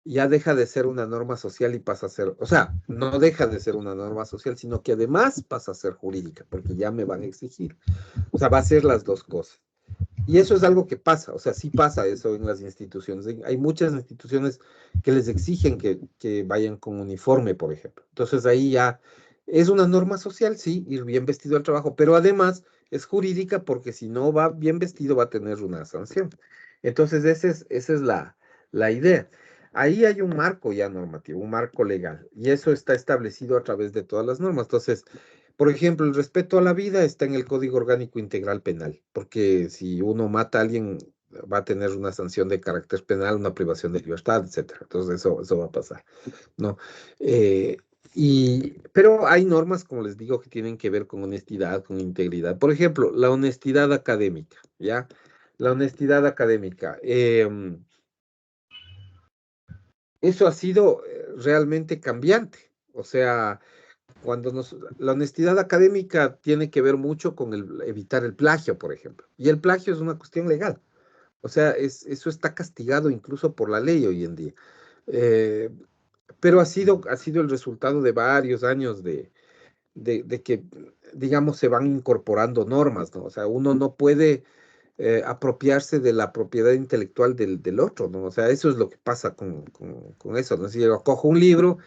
ya deja de ser una norma social y pasa a ser, o sea, no deja de ser una norma social, sino que además pasa a ser jurídica, porque ya me van a exigir. O sea, va a ser las dos cosas. Y eso es algo que pasa, o sea, sí pasa eso en las instituciones. Hay muchas instituciones que les exigen que vayan con uniforme, por ejemplo. Entonces ahí ya es una norma social, sí, ir bien vestido al trabajo, pero además es jurídica porque si no va bien vestido va a tener una sanción. Entonces esa es la idea. Ahí hay un marco ya normativo, un marco legal, y eso está establecido a través de todas las normas. Entonces, por ejemplo, el respeto a la vida está en el Código Orgánico Integral Penal, porque si uno mata a alguien va a tener una sanción de carácter penal, una privación de libertad, etcétera. Entonces eso va a pasar, ¿no? Eh, pero hay normas, como les digo, que tienen que ver con honestidad, con integridad. Por ejemplo, la honestidad académica, ¿ya? La honestidad académica. Eso ha sido realmente cambiante. O sea, la honestidad académica tiene que ver mucho con evitar el plagio, por ejemplo. Y el plagio es una cuestión legal. O sea, eso está castigado incluso por la ley hoy en día. Eh, pero ha sido el resultado de varios años de que, digamos, se van incorporando normas, ¿no? O sea, uno no puede apropiarse de la propiedad intelectual del otro, ¿no? O sea, eso es lo que pasa con eso, ¿no? Si yo cojo un libro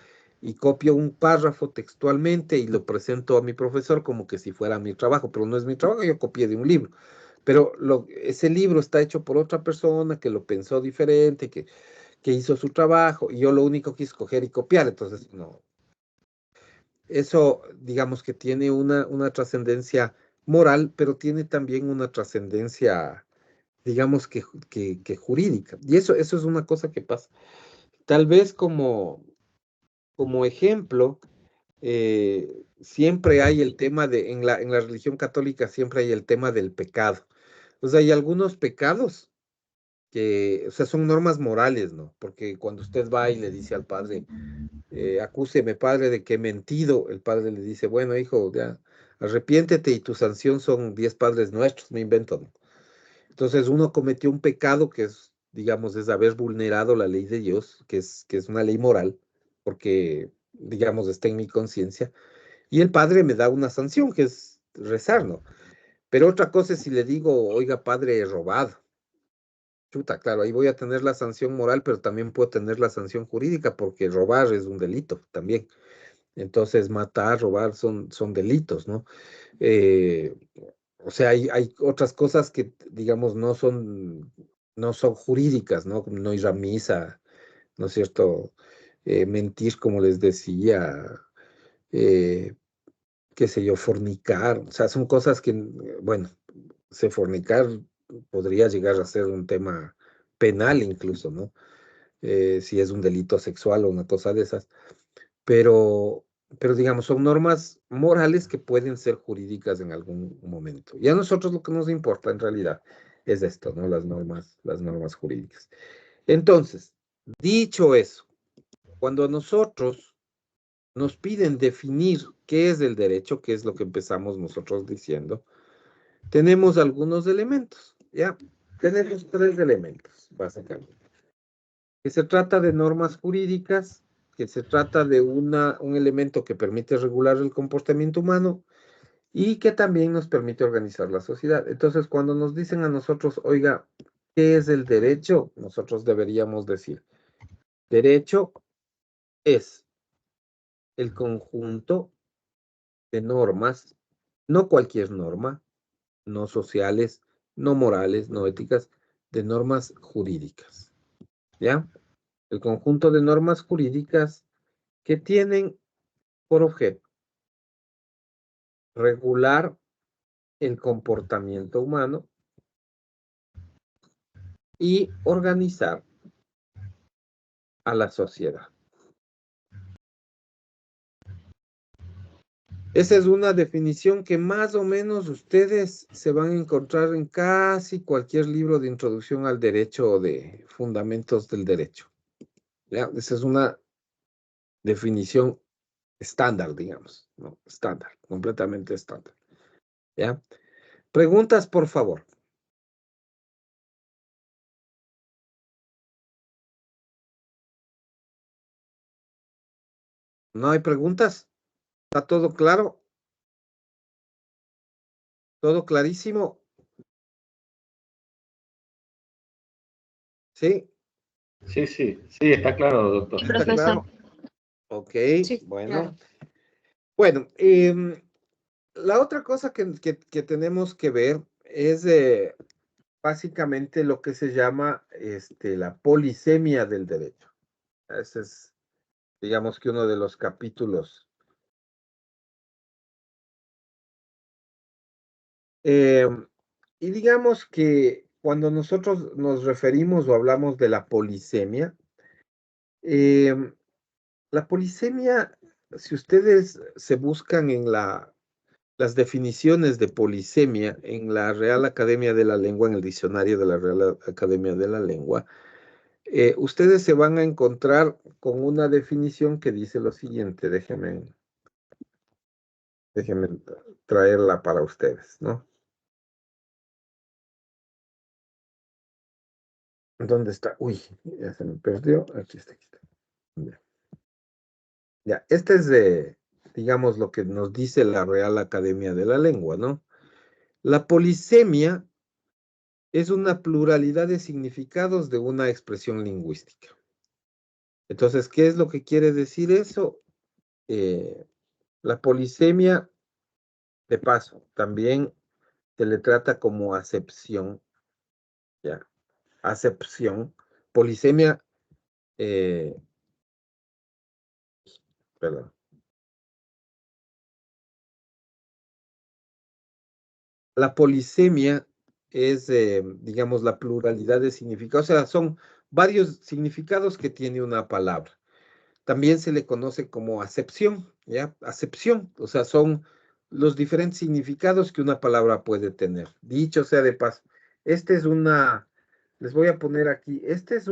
y copio un párrafo textualmente y lo presento a mi profesor como que si fuera mi trabajo, pero no es mi trabajo, yo copié de un libro. Pero ese libro está hecho por otra persona que lo pensó diferente, que hizo su trabajo, y yo lo único que hice es coger y copiar, entonces no. Eso, digamos que tiene una trascendencia moral, pero tiene también una trascendencia, digamos que jurídica. Y eso es una cosa que pasa. Tal vez como ejemplo, siempre hay el tema en la religión católica siempre hay el tema del pecado. O sea, hay algunos pecados que, o sea, son normas morales, ¿no? Porque cuando usted va y le dice al padre, acúseme, padre, de que he mentido, el padre le dice, bueno, hijo, ya, arrepiéntete y tu sanción son 10 padres nuestros, me invento, ¿no? Entonces uno cometió un pecado que es, digamos, es haber vulnerado la ley de Dios, que es una ley moral, porque, digamos, está en mi conciencia, y el padre me da una sanción, que es rezar, ¿no? Pero otra cosa es si le digo, oiga, padre, he robado. Chuta, claro, ahí voy a tener la sanción moral, pero también puedo tener la sanción jurídica, porque robar es un delito también. Entonces, matar, robar son delitos, ¿no? Eh, o sea, hay otras cosas que, digamos, no son jurídicas, ¿no? Como no ir a misa, ¿no es cierto? Mentir, como les decía, eh, qué sé yo, fornicar, o sea, son cosas que, bueno, fornicar podría llegar a ser un tema penal incluso, ¿no? Si es un delito sexual o una cosa de esas, pero digamos, son normas morales que pueden ser jurídicas en algún momento. Y a nosotros lo que nos importa en realidad es esto, ¿no? Las normas jurídicas. Entonces, dicho eso, cuando a nosotros nos piden definir qué es el derecho, que es lo que empezamos nosotros diciendo, tenemos algunos elementos, ¿ya? Tenemos 3 elementos, básicamente. Que se trata de normas jurídicas, que se trata de un elemento que permite regular el comportamiento humano y que también nos permite organizar la sociedad. Entonces, cuando nos dicen a nosotros, oiga, ¿qué es el derecho? Nosotros deberíamos decir, derecho es el conjunto de normas, no cualquier norma, no sociales, no morales, no éticas, de normas jurídicas, ¿ya? El conjunto de normas jurídicas que tienen por objeto regular el comportamiento humano y organizar a la sociedad. Esa es una definición que más o menos ustedes se van a encontrar en casi cualquier libro de introducción al derecho o de fundamentos del derecho. ¿Ya? Esa es una definición estándar, digamos, ¿no? Estándar, completamente estándar. ¿Ya? Preguntas, por favor. ¿No hay preguntas? ¿Está todo claro? ¿Todo clarísimo? ¿Sí? Sí, sí, sí, está claro, doctor. Sí, ¿Está profesor. claro? Ok, Sí, bueno. claro. Bueno, la otra cosa que tenemos que ver es básicamente lo que se llama la polisemia del derecho. Ese es, digamos que uno de los capítulos. Y digamos que cuando nosotros nos referimos o hablamos de la polisemia, la polisemia, si ustedes se buscan en las definiciones de polisemia en la Real Academia de la Lengua, en el diccionario de la Real Academia de la Lengua, ustedes se van a encontrar con una definición que dice lo siguiente, déjenme traerla para ustedes, ¿no? ¿Dónde está? Uy, ya se me perdió. Aquí está, aquí está. Ya, ya. Este es digamos, lo que nos dice la Real Academia de la Lengua, ¿no? La polisemia es una pluralidad de significados de una expresión lingüística. Entonces, ¿qué es lo que quiere decir eso? La polisemia, de paso, también se le trata como acepción, ¿ya? Acepción. Polisemia, perdón. La polisemia es, digamos, la pluralidad de significados, o sea, son varios significados que tiene una palabra. También se le conoce como acepción, ¿ya? Acepción, o sea, son los diferentes significados que una palabra puede tener. Dicho sea de paso, este es les voy a poner aquí, este es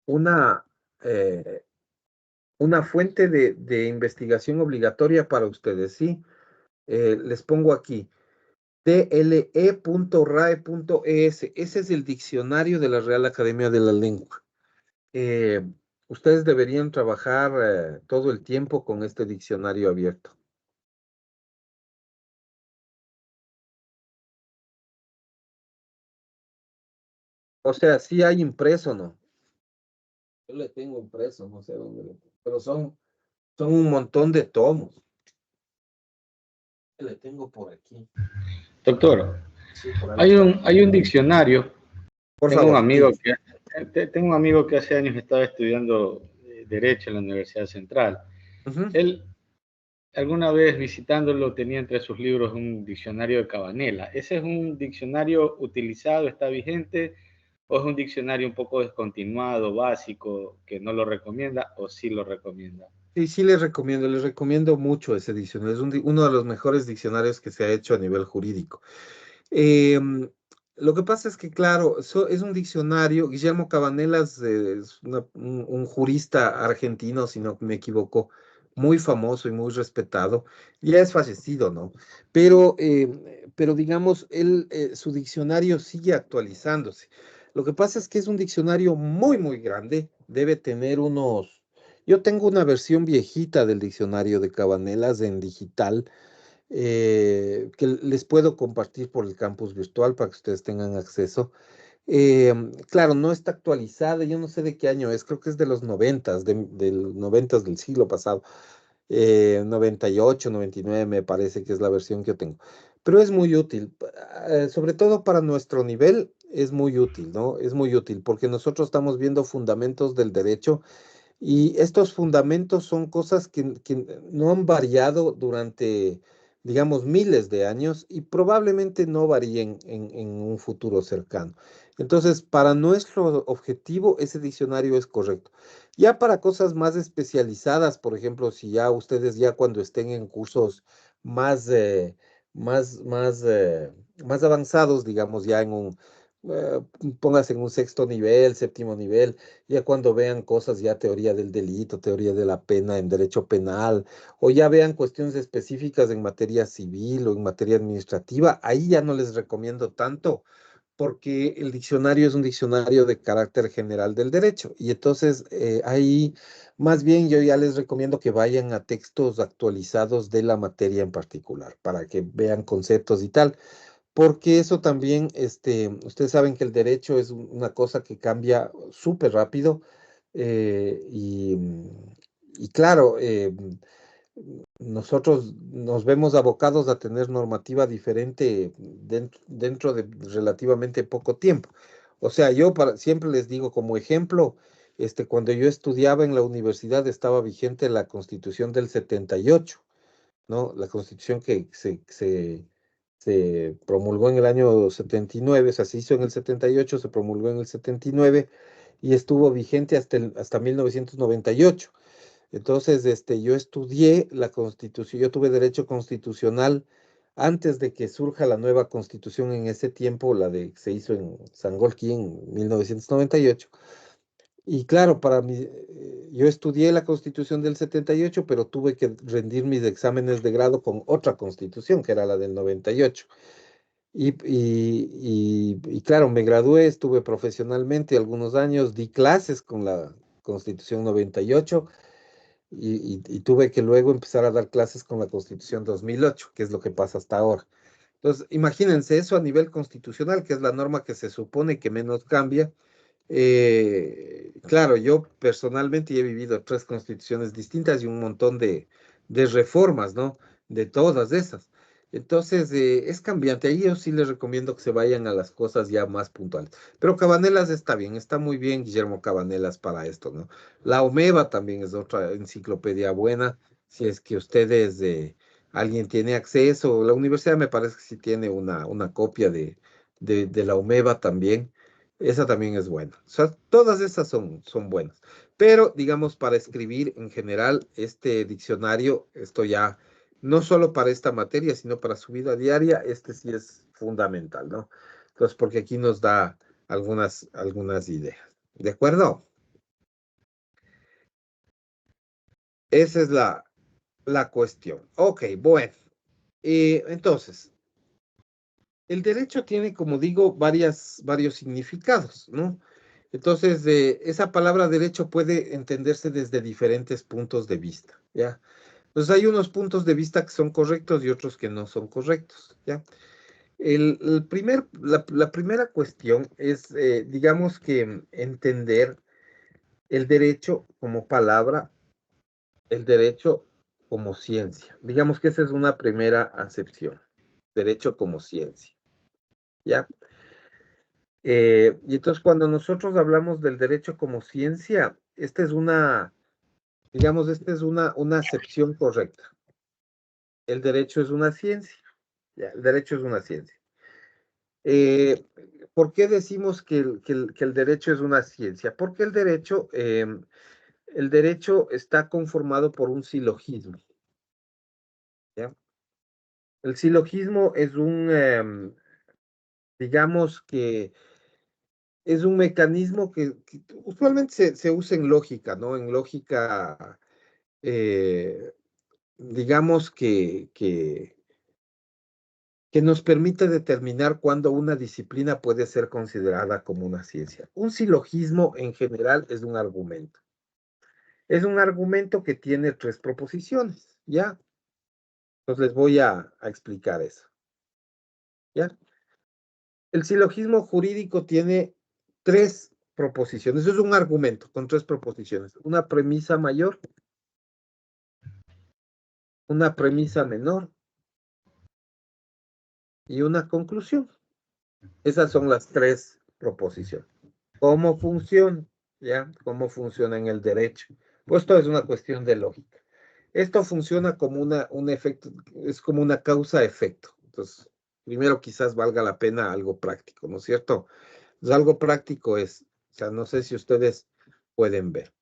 una, eh, una fuente de investigación obligatoria para ustedes, ¿sí? Les pongo aquí, dle.rae.es, ese es el diccionario de la Real Academia de la Lengua. Ustedes deberían trabajar todo el tiempo con este diccionario abierto. O sea, sí hay impreso, ¿no? Yo le tengo impreso, no sé dónde, pero son un montón de tomos. Le tengo por aquí. Doctor, Sí, por ahí está. hay un diccionario. Por Tengo favor, un amigo que hace años estaba estudiando Derecho en la Universidad Central. Ujú. Él, alguna vez visitándolo, tenía entre sus libros un diccionario de Cabanela. ¿Ese es un diccionario utilizado, está vigente, o es un diccionario un poco descontinuado, básico, que no lo recomienda, o sí lo recomienda? Sí, sí les recomiendo mucho ese diccionario. Es uno de los mejores diccionarios que se ha hecho a nivel jurídico. Lo que pasa es que, claro, es un diccionario. Guillermo Cabanelas es un jurista argentino, si no me equivoco, muy famoso y muy respetado. Ya es fallecido, ¿no? Pero digamos, su diccionario sigue actualizándose. Lo que pasa es que es un diccionario muy, muy grande. Debe tener unos, Yo tengo una versión viejita del diccionario de Cabanelas en digital, que les puedo compartir por el campus virtual para que ustedes tengan acceso. Claro, no está actualizada, yo no sé de qué año es, creo que es de los noventas, del noventas del siglo pasado. 98, 99 me parece que es la versión que yo tengo. Pero es muy útil, sobre todo para nuestro nivel, es muy útil, ¿no? Es muy útil porque nosotros estamos viendo fundamentos del derecho y estos fundamentos son cosas que no han variado durante, digamos, miles de años y probablemente no varíen en un futuro cercano. Entonces, para nuestro objetivo, ese diccionario es correcto. Ya para cosas más especializadas, por ejemplo, si ya ustedes ya cuando estén en cursos más, más, más, más avanzados, digamos, ya en un, eh, póngase en un sexto nivel, séptimo nivel, ya cuando vean cosas, ya teoría del delito, teoría de la pena en derecho penal, o ya vean cuestiones específicas en materia civil o en materia administrativa, ahí ya no les recomiendo tanto, porque el diccionario es un diccionario de carácter general del derecho. Y entonces ahí más bien yo ya les recomiendo que vayan a textos actualizados de la materia en particular, para que vean conceptos y tal, porque eso también, ustedes saben que el derecho es una cosa que cambia súper rápido y claro, nosotros nos vemos abocados a tener normativa diferente dentro de relativamente poco tiempo. O sea, yo siempre les digo como ejemplo, cuando yo estudiaba en la universidad estaba vigente la Constitución del 78, ¿no? La Constitución que se promulgó en el año 79, o sea, se hizo en el 78, se promulgó en el 79 y estuvo vigente hasta 1998. Entonces, yo estudié la Constitución, yo tuve derecho constitucional antes de que surja la nueva Constitución en ese tiempo, la de que se hizo en Sangolquí en 1998. Y claro, para mí, yo estudié la Constitución del 78, pero tuve que rendir mis exámenes de grado con otra Constitución, que era la del 98. Y claro, me gradué, estuve profesionalmente algunos años, di clases con la Constitución 98 y tuve que luego empezar a dar clases con la Constitución 2008, que es lo que pasa hasta ahora. Entonces, imagínense eso a nivel constitucional, que es la norma que se supone que menos cambia. Claro, yo personalmente he vivido 3 constituciones distintas y un montón de reformas, ¿no? De todas esas. Entonces, es cambiante. Ahí yo sí les recomiendo que se vayan a las cosas ya más puntuales. Pero Cabanelas está bien, está muy bien Guillermo Cabanelas para esto, ¿no? La Omeva también es otra enciclopedia buena. Si es que ustedes, alguien tiene acceso, la universidad me parece que sí tiene una copia de la Omeva también. Esa también es buena. O sea, todas esas son buenas. Pero, digamos, para escribir en general, este diccionario, esto ya, no solo para esta materia, sino para su vida diaria, este sí es fundamental, ¿no? Entonces, porque aquí nos da algunas ideas. ¿De acuerdo? Esa es la cuestión. Ok, bueno. Entonces, el derecho tiene, como digo, varios significados, ¿no? Entonces, esa palabra derecho puede entenderse desde diferentes puntos de vista, ¿ya? Entonces, hay unos puntos de vista que son correctos y otros que no son correctos, ¿ya? La primera cuestión es, digamos que entender el derecho como palabra, el derecho como ciencia. Digamos que esa es una primera acepción, derecho como ciencia, ¿ya? Y entonces cuando nosotros hablamos del derecho como ciencia, digamos, esta es una acepción correcta. El derecho es una ciencia, ¿ya? El derecho es una ciencia. Eh, ¿Por qué decimos que el derecho es una ciencia? Porque el derecho está conformado por un silogismo, ¿ya? El silogismo es digamos que es un mecanismo que usualmente se usa en lógica, ¿no? En lógica, eh, digamos que nos permite determinar cuándo una disciplina puede ser considerada como una ciencia. Un silogismo en general es un argumento. Es un argumento que tiene 3 proposiciones, ¿ya? Entonces les voy a explicar eso, ¿ya? El silogismo jurídico tiene 3 proposiciones. Es un argumento con 3 proposiciones. Una premisa mayor, una premisa menor y una conclusión. Esas son las 3 proposiciones. ¿Cómo funciona? ¿Ya? ¿Cómo funciona en el derecho? Pues esto es una cuestión de lógica. Esto funciona como un efecto, es como una causa-efecto. Entonces, primero quizás valga la pena algo práctico, ¿no es cierto? Pues algo práctico es, o sea, no sé si ustedes pueden ver.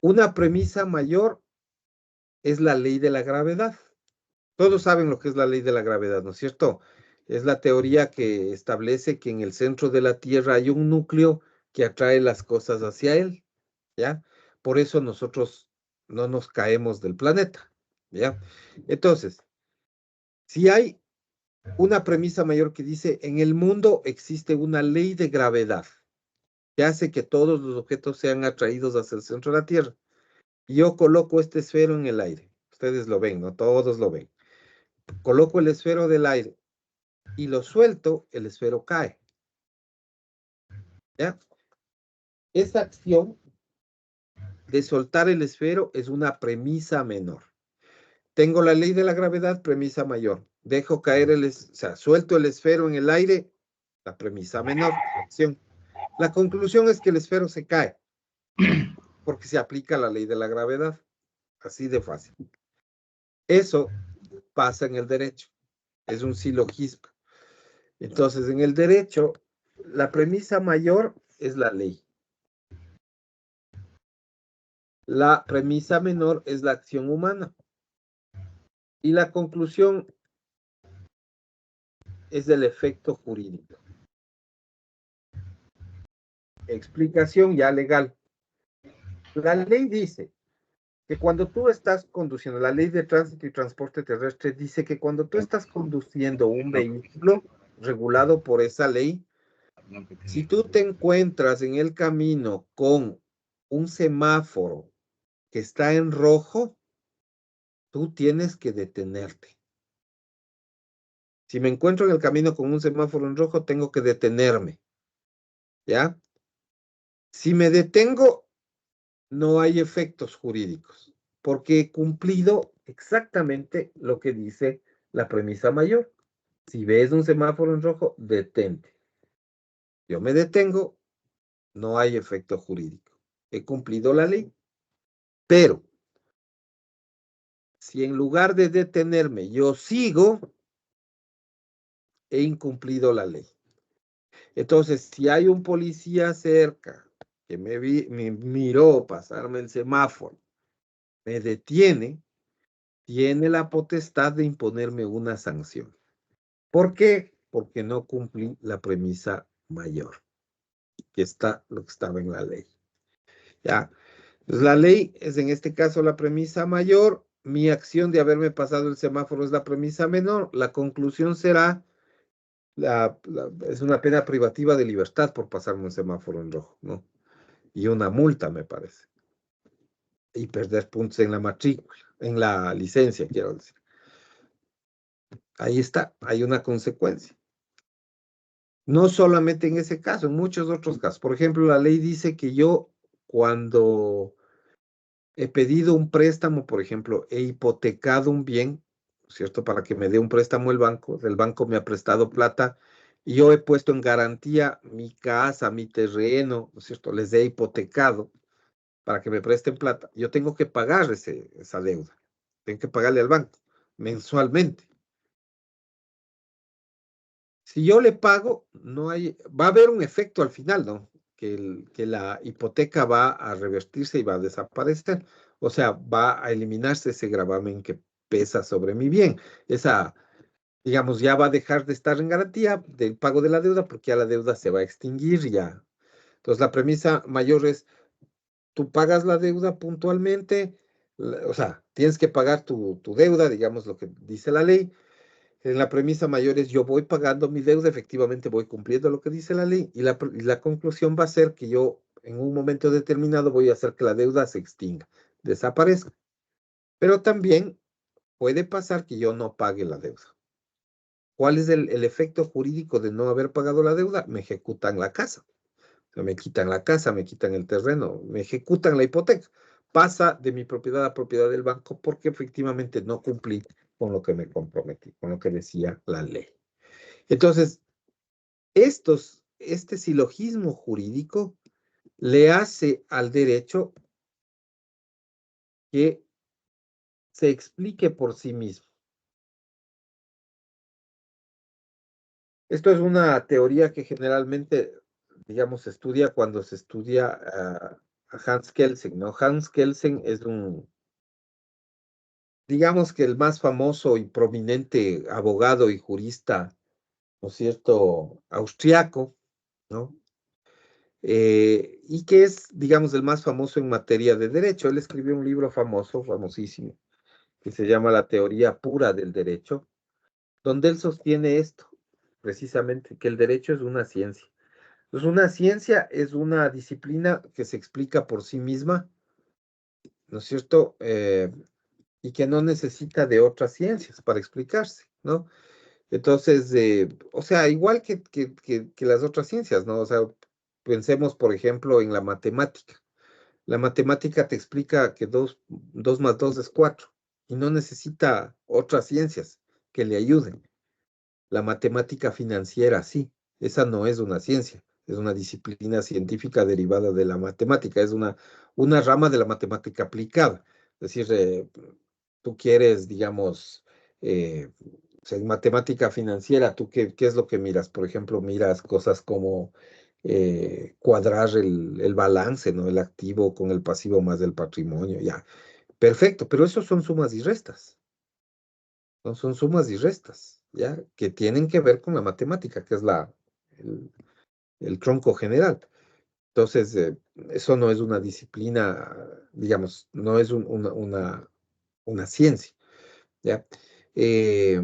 Una premisa mayor es la ley de la gravedad. Todos saben lo que es la ley de la gravedad, ¿no es cierto? Es la teoría que establece que en el centro de la Tierra hay un núcleo que atrae las cosas hacia él, ¿ya? Por eso nosotros no nos caemos del planeta, ¿ya? Entonces, si hay una premisa mayor que dice, en el mundo existe una ley de gravedad que hace que todos los objetos sean atraídos hacia el centro de la Tierra. Y yo coloco este esfero en el aire. Ustedes lo ven, ¿no? Todos lo ven. Coloco el esfero del aire y lo suelto, el esfero cae. ¿Ya? Esa acción de soltar el esfero es una premisa menor. Tengo la ley de la gravedad, premisa mayor. Dejo caer o sea, suelto el esfero en el aire, la premisa menor. Acción. La conclusión es que el esfero se cae, porque se aplica la ley de la gravedad. Así de fácil. Eso pasa en el derecho. Es un silogismo. Entonces, en el derecho, la premisa mayor es la ley. La premisa menor es la acción humana. Y la conclusión es el efecto jurídico. Explicación ya legal. La ley dice que cuando tú estás conduciendo, la ley de tránsito y transporte terrestre dice que cuando tú estás conduciendo un vehículo regulado por esa ley, si tú te encuentras en el camino con un semáforo que está en rojo, tú tienes que detenerte. Si me encuentro en el camino con un semáforo en rojo, tengo que detenerme. ¿Ya? Si me detengo, no hay efectos jurídicos, porque he cumplido exactamente lo que dice la premisa mayor. Si ves un semáforo en rojo, detente. Yo me detengo, no hay efecto jurídico. He cumplido la ley. Pero, si en lugar de detenerme yo sigo, he incumplido la ley. Entonces, si hay un policía cerca que me miró pasarme el semáforo, me detiene, tiene la potestad de imponerme una sanción. ¿Por qué? Porque no cumplí la premisa mayor, que está lo que estaba en la ley. ¿Ya? Pues la ley es en este caso la premisa mayor, mi acción de haberme pasado el semáforo es la premisa menor, la conclusión será, es una pena privativa de libertad por pasarme un semáforo en rojo, ¿no? Y una multa, me parece. Y perder puntos en la matrícula, en la licencia, quiero decir. Ahí está, hay una consecuencia. No solamente en ese caso, en muchos otros casos. Por ejemplo, la ley dice que yo cuando he pedido un préstamo, por ejemplo, he hipotecado un bien, ¿cierto? Para que me dé un préstamo el banco me ha prestado plata y yo he puesto en garantía mi casa, mi terreno, ¿no es cierto? Les he hipotecado para que me presten plata. Yo tengo que pagar esa deuda. Tengo que pagarle al banco mensualmente. Si yo le pago, va a haber un efecto al final, ¿no? Que la hipoteca va a revertirse y va a desaparecer. O sea, va a eliminarse ese gravamen que pesa sobre mi bien. Digamos, ya va a dejar de estar en garantía del pago de la deuda porque ya la deuda se va a extinguir ya. Entonces, la premisa mayor es, tú pagas la deuda puntualmente, o sea, tienes que pagar tu deuda, digamos lo que dice la ley. En la premisa mayor es yo voy pagando mi deuda, efectivamente voy cumpliendo lo que dice la ley y la conclusión va a ser que yo en un momento determinado voy a hacer que la deuda se extinga, desaparezca. Pero también puede pasar que yo no pague la deuda. ¿Cuál es el efecto jurídico de no haber pagado la deuda? Me ejecutan la casa. O sea, me quitan la casa, me quitan el terreno, me ejecutan la hipoteca. Pasa de mi propiedad a propiedad del banco porque efectivamente no cumplí con lo que me comprometí, con lo que decía la ley. Entonces, este silogismo jurídico le hace al derecho que se explique por sí mismo. Esto es una teoría que generalmente, digamos, se estudia cuando se estudia a Hans Kelsen, ¿no? Hans Kelsen es digamos que el más famoso y prominente abogado y jurista, ¿no es cierto?, austriaco, ¿no? Y que es, digamos, el más famoso en materia de derecho. Él escribió un libro famoso, famosísimo, que se llama La teoría pura del derecho, donde él sostiene esto, precisamente, que el derecho es una ciencia. Entonces, una ciencia es una disciplina que se explica por sí misma, ¿no es cierto?, y que no necesita de otras ciencias para explicarse, ¿no? Entonces, o sea, igual que las otras ciencias, ¿no? O sea, pensemos, por ejemplo, en la matemática. La matemática te explica que 2 más 2 es 4 y no necesita otras ciencias que le ayuden. La matemática financiera, sí, esa no es una ciencia, es una disciplina científica derivada de la matemática, es una rama de la matemática aplicada. Es decir, tú quieres, digamos, o sea, en matemática financiera, ¿tú qué es lo que miras? Por ejemplo, miras cosas como cuadrar el balance, ¿no? El activo con el pasivo más del patrimonio, ya. Perfecto, pero eso son sumas y restas. No son sumas y restas, ¿ya? Que tienen que ver con la matemática, que es el tronco general. Entonces, eso no es una disciplina, digamos, no es una ciencia, ¿ya? Eh,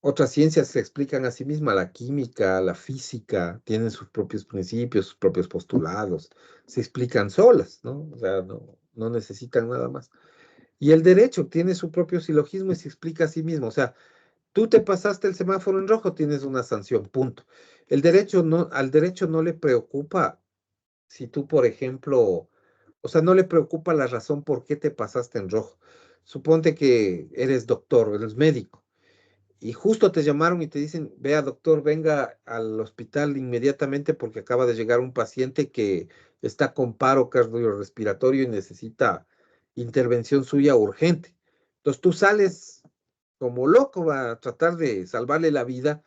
Otras ciencias se explican a sí mismas, la química, la física, tienen sus propios principios, sus propios postulados, se explican solas, ¿no? O sea, no necesitan nada más. Y el derecho tiene su propio silogismo y se explica a sí mismo, o sea, tú te pasaste el semáforo en rojo, tienes una sanción, punto. Al derecho no le preocupa si tú, por ejemplo, o sea, no le preocupa la razón por qué te pasaste en rojo. Suponte que eres doctor, eres médico, y justo te llamaron y te dicen, vea, doctor, venga al hospital inmediatamente porque acaba de llegar un paciente que está con paro cardiorrespiratorio y necesita intervención suya urgente. Entonces tú sales como loco va a tratar de salvarle la vida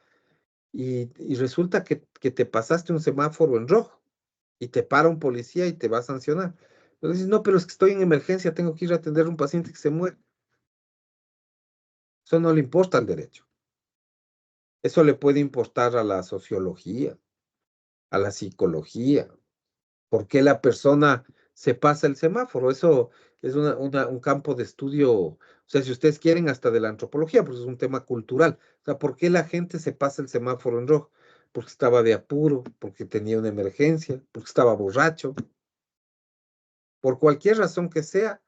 y resulta que te pasaste un semáforo en rojo y te para un policía y te va a sancionar. Entonces dices, no, pero es que estoy en emergencia, tengo que ir a atender a un paciente que se muere. Eso no le importa al derecho. Eso le puede importar a la sociología, a la psicología. ¿Por qué la persona se pasa el semáforo? Eso es un campo de estudio, o sea, si ustedes quieren, hasta de la antropología, pues es un tema cultural. O sea, ¿por qué la gente se pasa el semáforo en rojo? Porque estaba de apuro, porque tenía una emergencia, porque estaba borracho. Por cualquier razón que sea,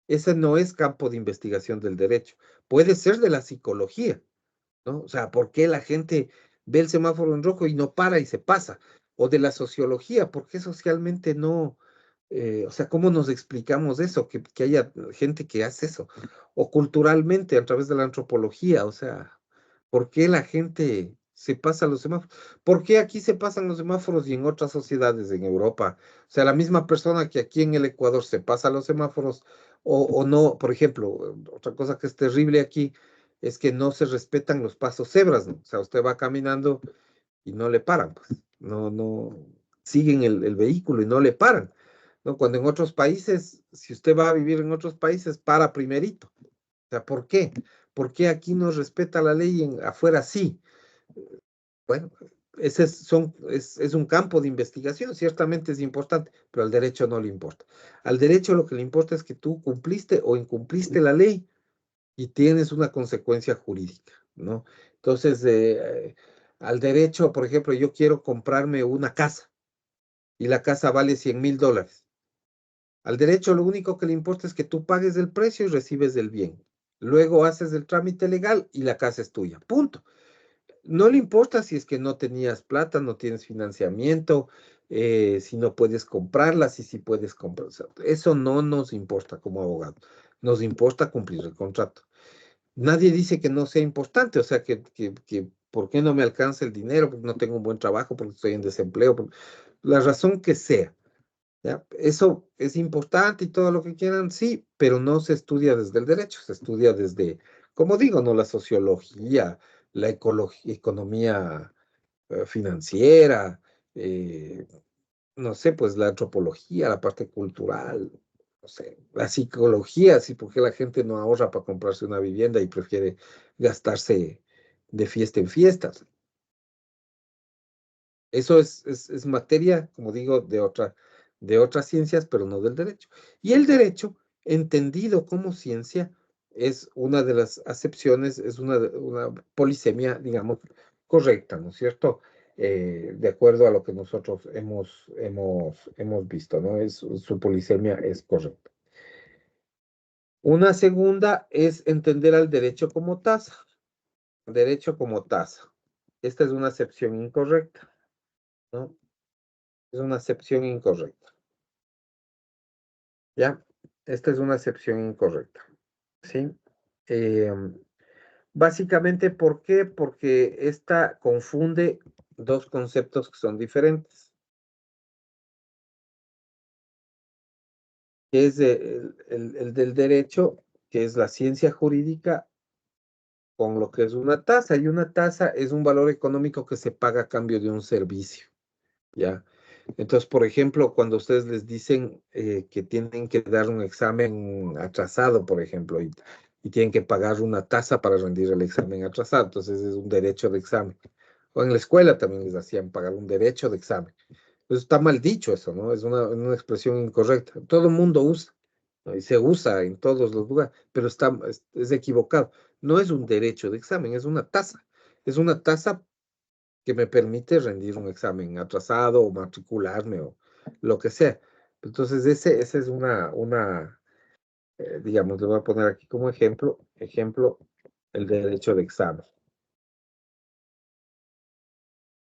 ese no es campo de investigación del derecho. Puede ser de la psicología, ¿no? O sea, ¿por qué la gente ve el semáforo en rojo y no para y se pasa? O de la sociología, ¿por qué socialmente no? O sea, ¿cómo nos explicamos eso? Que haya gente que hace eso. O culturalmente, a través de la antropología, o sea, ¿por qué la gente se pasa los semáforos? ¿Por qué aquí se pasan los semáforos y en otras sociedades en Europa? O sea, la misma persona que aquí en el Ecuador se pasa los semáforos o no, por ejemplo, otra cosa que es terrible aquí es que no se respetan los pasos cebras, ¿no? O sea, usted va caminando y no le paran, pues, no, siguen el vehículo y no le paran, ¿no? Cuando en otros países, si usted va a vivir en otros países, para primerito. O sea, ¿por qué? ¿Por qué aquí no respeta la ley y afuera sí? Bueno, ese es un campo de investigación, ciertamente es importante, pero al derecho no le importa. Al derecho lo que le importa es que tú cumpliste o incumpliste la ley y tienes una consecuencia jurídica, ¿no? Entonces, al derecho, por ejemplo, yo quiero comprarme una casa y la casa vale $100,000. Al derecho lo único que le importa es que tú pagues el precio y recibes el bien. Luego haces el trámite legal y la casa es tuya. Punto. No le importa si es que no tenías plata, no tienes financiamiento, si no puedes comprarla, si puedes comprar. O sea, eso no nos importa como abogado. Nos importa cumplir el contrato. Nadie dice que no sea importante, o sea, que ¿por qué no me alcanza el dinero? Porque no tengo un buen trabajo, porque estoy en desempleo, por la razón que sea. ¿Ya? Eso es importante y todo lo que quieran, sí, pero no se estudia desde el derecho, se estudia desde, como digo, no la sociología, la economía financiera, no sé, pues la antropología, la parte cultural, no sé, la psicología, sí, porque la gente no ahorra para comprarse una vivienda y prefiere gastarse de fiesta en fiestas. Eso es materia, como digo, de otras ciencias, pero no del derecho. Y el derecho, entendido como ciencia, es una de las acepciones, es una polisemia, digamos, correcta, ¿no es cierto? De acuerdo a lo que nosotros hemos visto, ¿no? Su polisemia es correcta. Una segunda es entender al derecho como tasa. Derecho como tasa. Esta es una acepción incorrecta, ¿no? Es una acepción incorrecta. ¿Ya? Esta es una acepción incorrecta. ¿Sí? Básicamente, ¿por qué? Porque esta confunde dos conceptos que son diferentes. Que es el del derecho, que es la ciencia jurídica, con lo que es una tasa. Y una tasa es un valor económico que se paga a cambio de un servicio. ¿Ya? Entonces, por ejemplo, cuando ustedes les dicen que tienen que dar un examen atrasado, por ejemplo, y tienen que pagar una tasa para rendir el examen atrasado, entonces es un derecho de examen. O en la escuela también les hacían pagar un derecho de examen. Entonces está mal dicho eso, ¿no? Es una expresión incorrecta. Todo el mundo usa, ¿no? Y se usa en todos los lugares, pero es equivocado. No es un derecho de examen, es una tasa. Es una tasa que me permite rendir un examen atrasado o matricularme o lo que sea. Entonces, ese es digamos, le voy a poner aquí como ejemplo, el derecho de examen.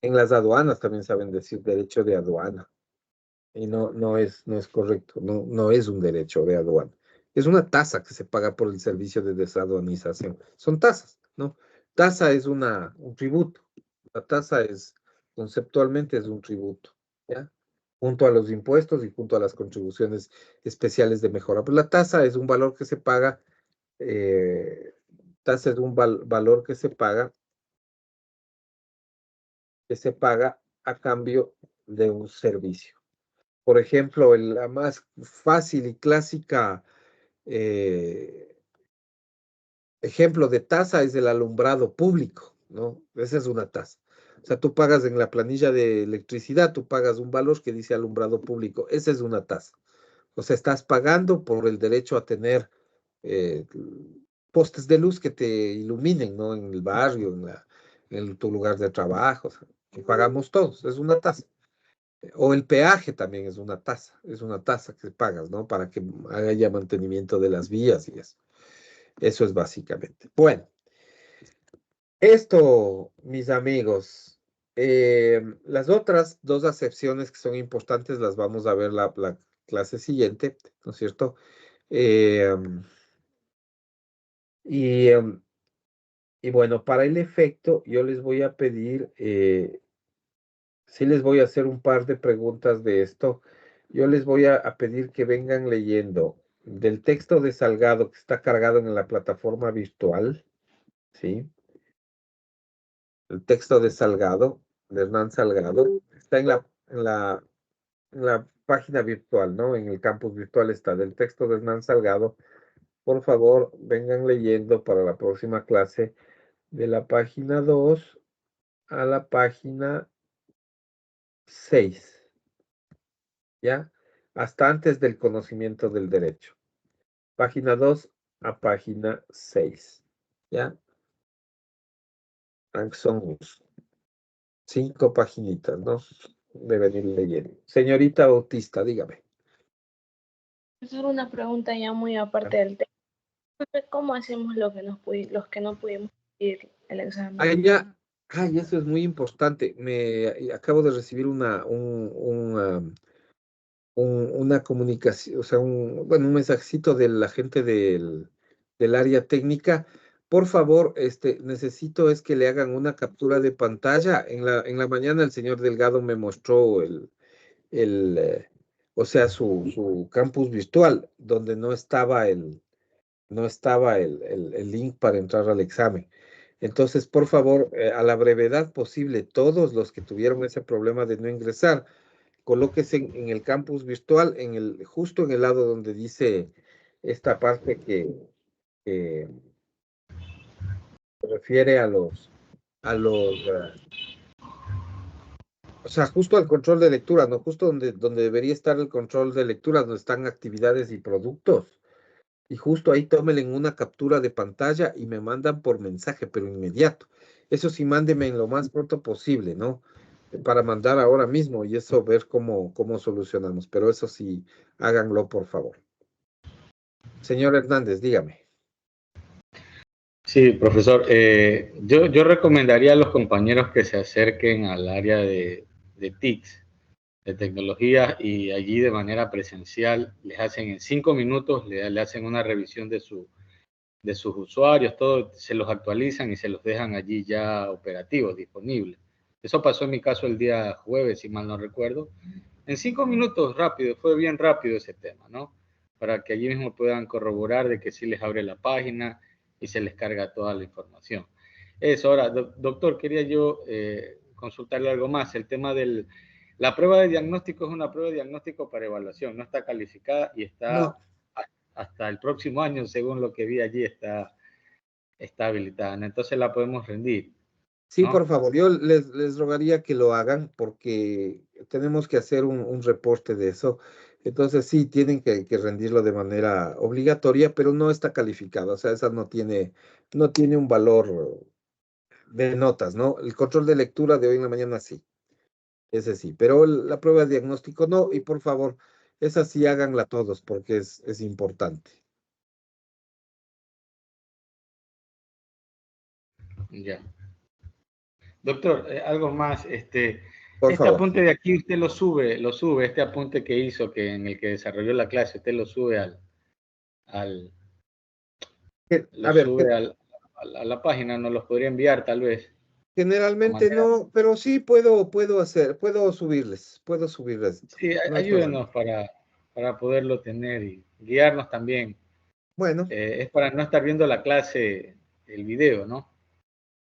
En las aduanas también saben decir derecho de aduana. Y no es correcto, no es un derecho de aduana. Es una tasa que se paga por el servicio de desaduanización. Son tasas, ¿no? Tasa es un tributo. La tasa conceptualmente es un tributo, ¿ya? Junto a los impuestos y junto a las contribuciones especiales de mejora. Pero la tasa es un valor que se paga, tasa es un valor que se paga a cambio de un servicio. Por ejemplo, la más fácil y clásica ejemplo de tasa es el alumbrado público, ¿no? Esa es una tasa. O sea, tú pagas en la planilla de electricidad, tú pagas un valor que dice alumbrado público. Esa es una tasa. O sea, estás pagando por el derecho a tener eh, postes de luz que te iluminen, ¿no? En el barrio, en tu lugar de trabajo. O sea, que pagamos todos. Es una tasa. O el peaje también es una tasa que pagas, ¿no? Para que haya mantenimiento de las vías y eso. Eso es básicamente. Bueno, esto, mis amigos, las otras dos acepciones que son importantes las vamos a ver la clase siguiente, ¿no es cierto? Eh, y, y bueno, para el efecto, yo les voy a pedir, sí les voy a hacer un par de preguntas de esto. Yo les voy a pedir que vengan leyendo del texto de Salgado que está cargado en la plataforma virtual, ¿sí? El texto de Salgado, de Hernán Salgado, está en la página virtual, ¿no? En el campus virtual está del texto de Hernán Salgado. Por favor, vengan leyendo para la próxima clase de la página 2 a la página 6, ¿ya? Hasta antes del conocimiento del derecho. Página 2 a página 6, ¿ya? Son 5 paginitas, ¿no? de venir leyendo. Señorita Bautista, dígame. Esa era una pregunta ya muy aparte del tema. ¿Cómo hacemos los que no pudimos ir el examen? Ay, eso es muy importante. Acabo de recibir una comunicación, o sea, un mensajito de la gente del área técnica. Por favor, necesito es que le hagan una captura de pantalla. En la mañana el señor Delgado me mostró o sea, su campus virtual, donde no estaba el link para entrar al examen. Entonces, por favor, a la brevedad posible, todos los que tuvieron ese problema de no ingresar, colóquese en el campus virtual, justo en el lado donde dice esta parte que se refiere o sea, justo al control de lectura, ¿no? Justo donde debería estar el control de lectura, donde están actividades y productos. Y justo ahí tómenle una captura de pantalla y me mandan por mensaje, pero inmediato. Eso sí, mándeme en lo más pronto posible, ¿no? Para mandar ahora mismo y eso ver cómo solucionamos. Pero eso sí, háganlo, por favor. Señor Hernández, dígame. Sí, profesor. Yo recomendaría a los compañeros que se acerquen al área de TICS, de tecnología, y allí de manera presencial les hacen en 5 minutos, le hacen una revisión de sus usuarios, todo, se los actualizan y se los dejan allí ya operativos, disponibles. Eso pasó en mi caso el día jueves, si mal no recuerdo. En 5 minutos, rápido, fue bien rápido ese tema, ¿no? Para que allí mismo puedan corroborar de que sí les abre la página y se les carga toda la información. Eso, ahora, doctor, quería yo consultarle algo más. El tema la prueba de diagnóstico es una prueba de diagnóstico para evaluación, no está calificada y está No. hasta el próximo año, según lo que vi allí, está habilitada. Entonces la podemos rendir. Sí, ¿no? por favor, yo les rogaría que lo hagan porque tenemos que hacer un reporte de eso. Entonces sí, tienen que rendirlo de manera obligatoria, pero no está calificado. O sea, esa no tiene un valor de notas, ¿no? El control de lectura de hoy en la mañana sí, ese sí, pero la prueba de diagnóstico no. Y por favor, esa sí háganla todos porque es importante. Ya. Doctor, algo más, Por este favor. apunte de aquí usted lo sube, este apunte que hizo, en el que desarrolló la clase, usted lo sube A ver, a la página, nos los podría enviar tal vez. generalmente no, pero sí puedo subirles. Sí, No hay problema. ayúdenos para poderlo tener y guiarnos también. Bueno, Es para no estar viendo la clase, el video, ¿no?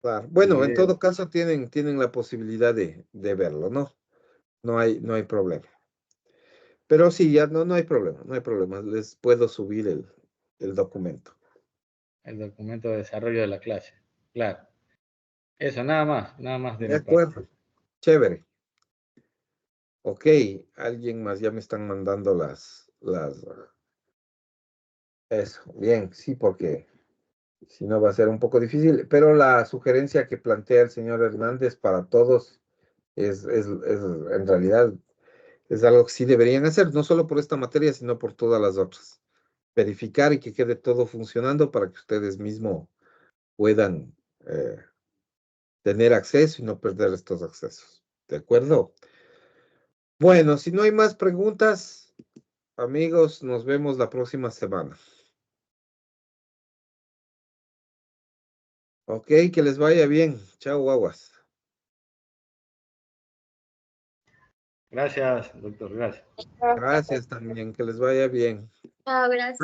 claro. El Bueno, en video. todo caso tienen la posibilidad de verlo, ¿no? No hay problema. Pero sí, ya no hay problema. Les puedo subir el documento. El documento de desarrollo de la clase. Claro. Eso, nada más de De mi parte. acuerdo. Chévere. Ok, alguien más ya me están mandando eso. Bien, sí, porque si no va a ser un poco difícil, pero la sugerencia que plantea el señor Hernández para todos es en realidad es algo que sí deberían hacer, no solo por esta materia, sino por todas las otras. Verificar y que quede todo funcionando para que ustedes mismos puedan tener acceso y no perder estos accesos. ¿De acuerdo? Bueno, si no hay más preguntas, amigos, nos vemos la próxima semana. Ok, que les vaya bien. Chao, guaguas. Gracias, doctor, gracias. Gracias también, que les vaya bien. Chao, gracias.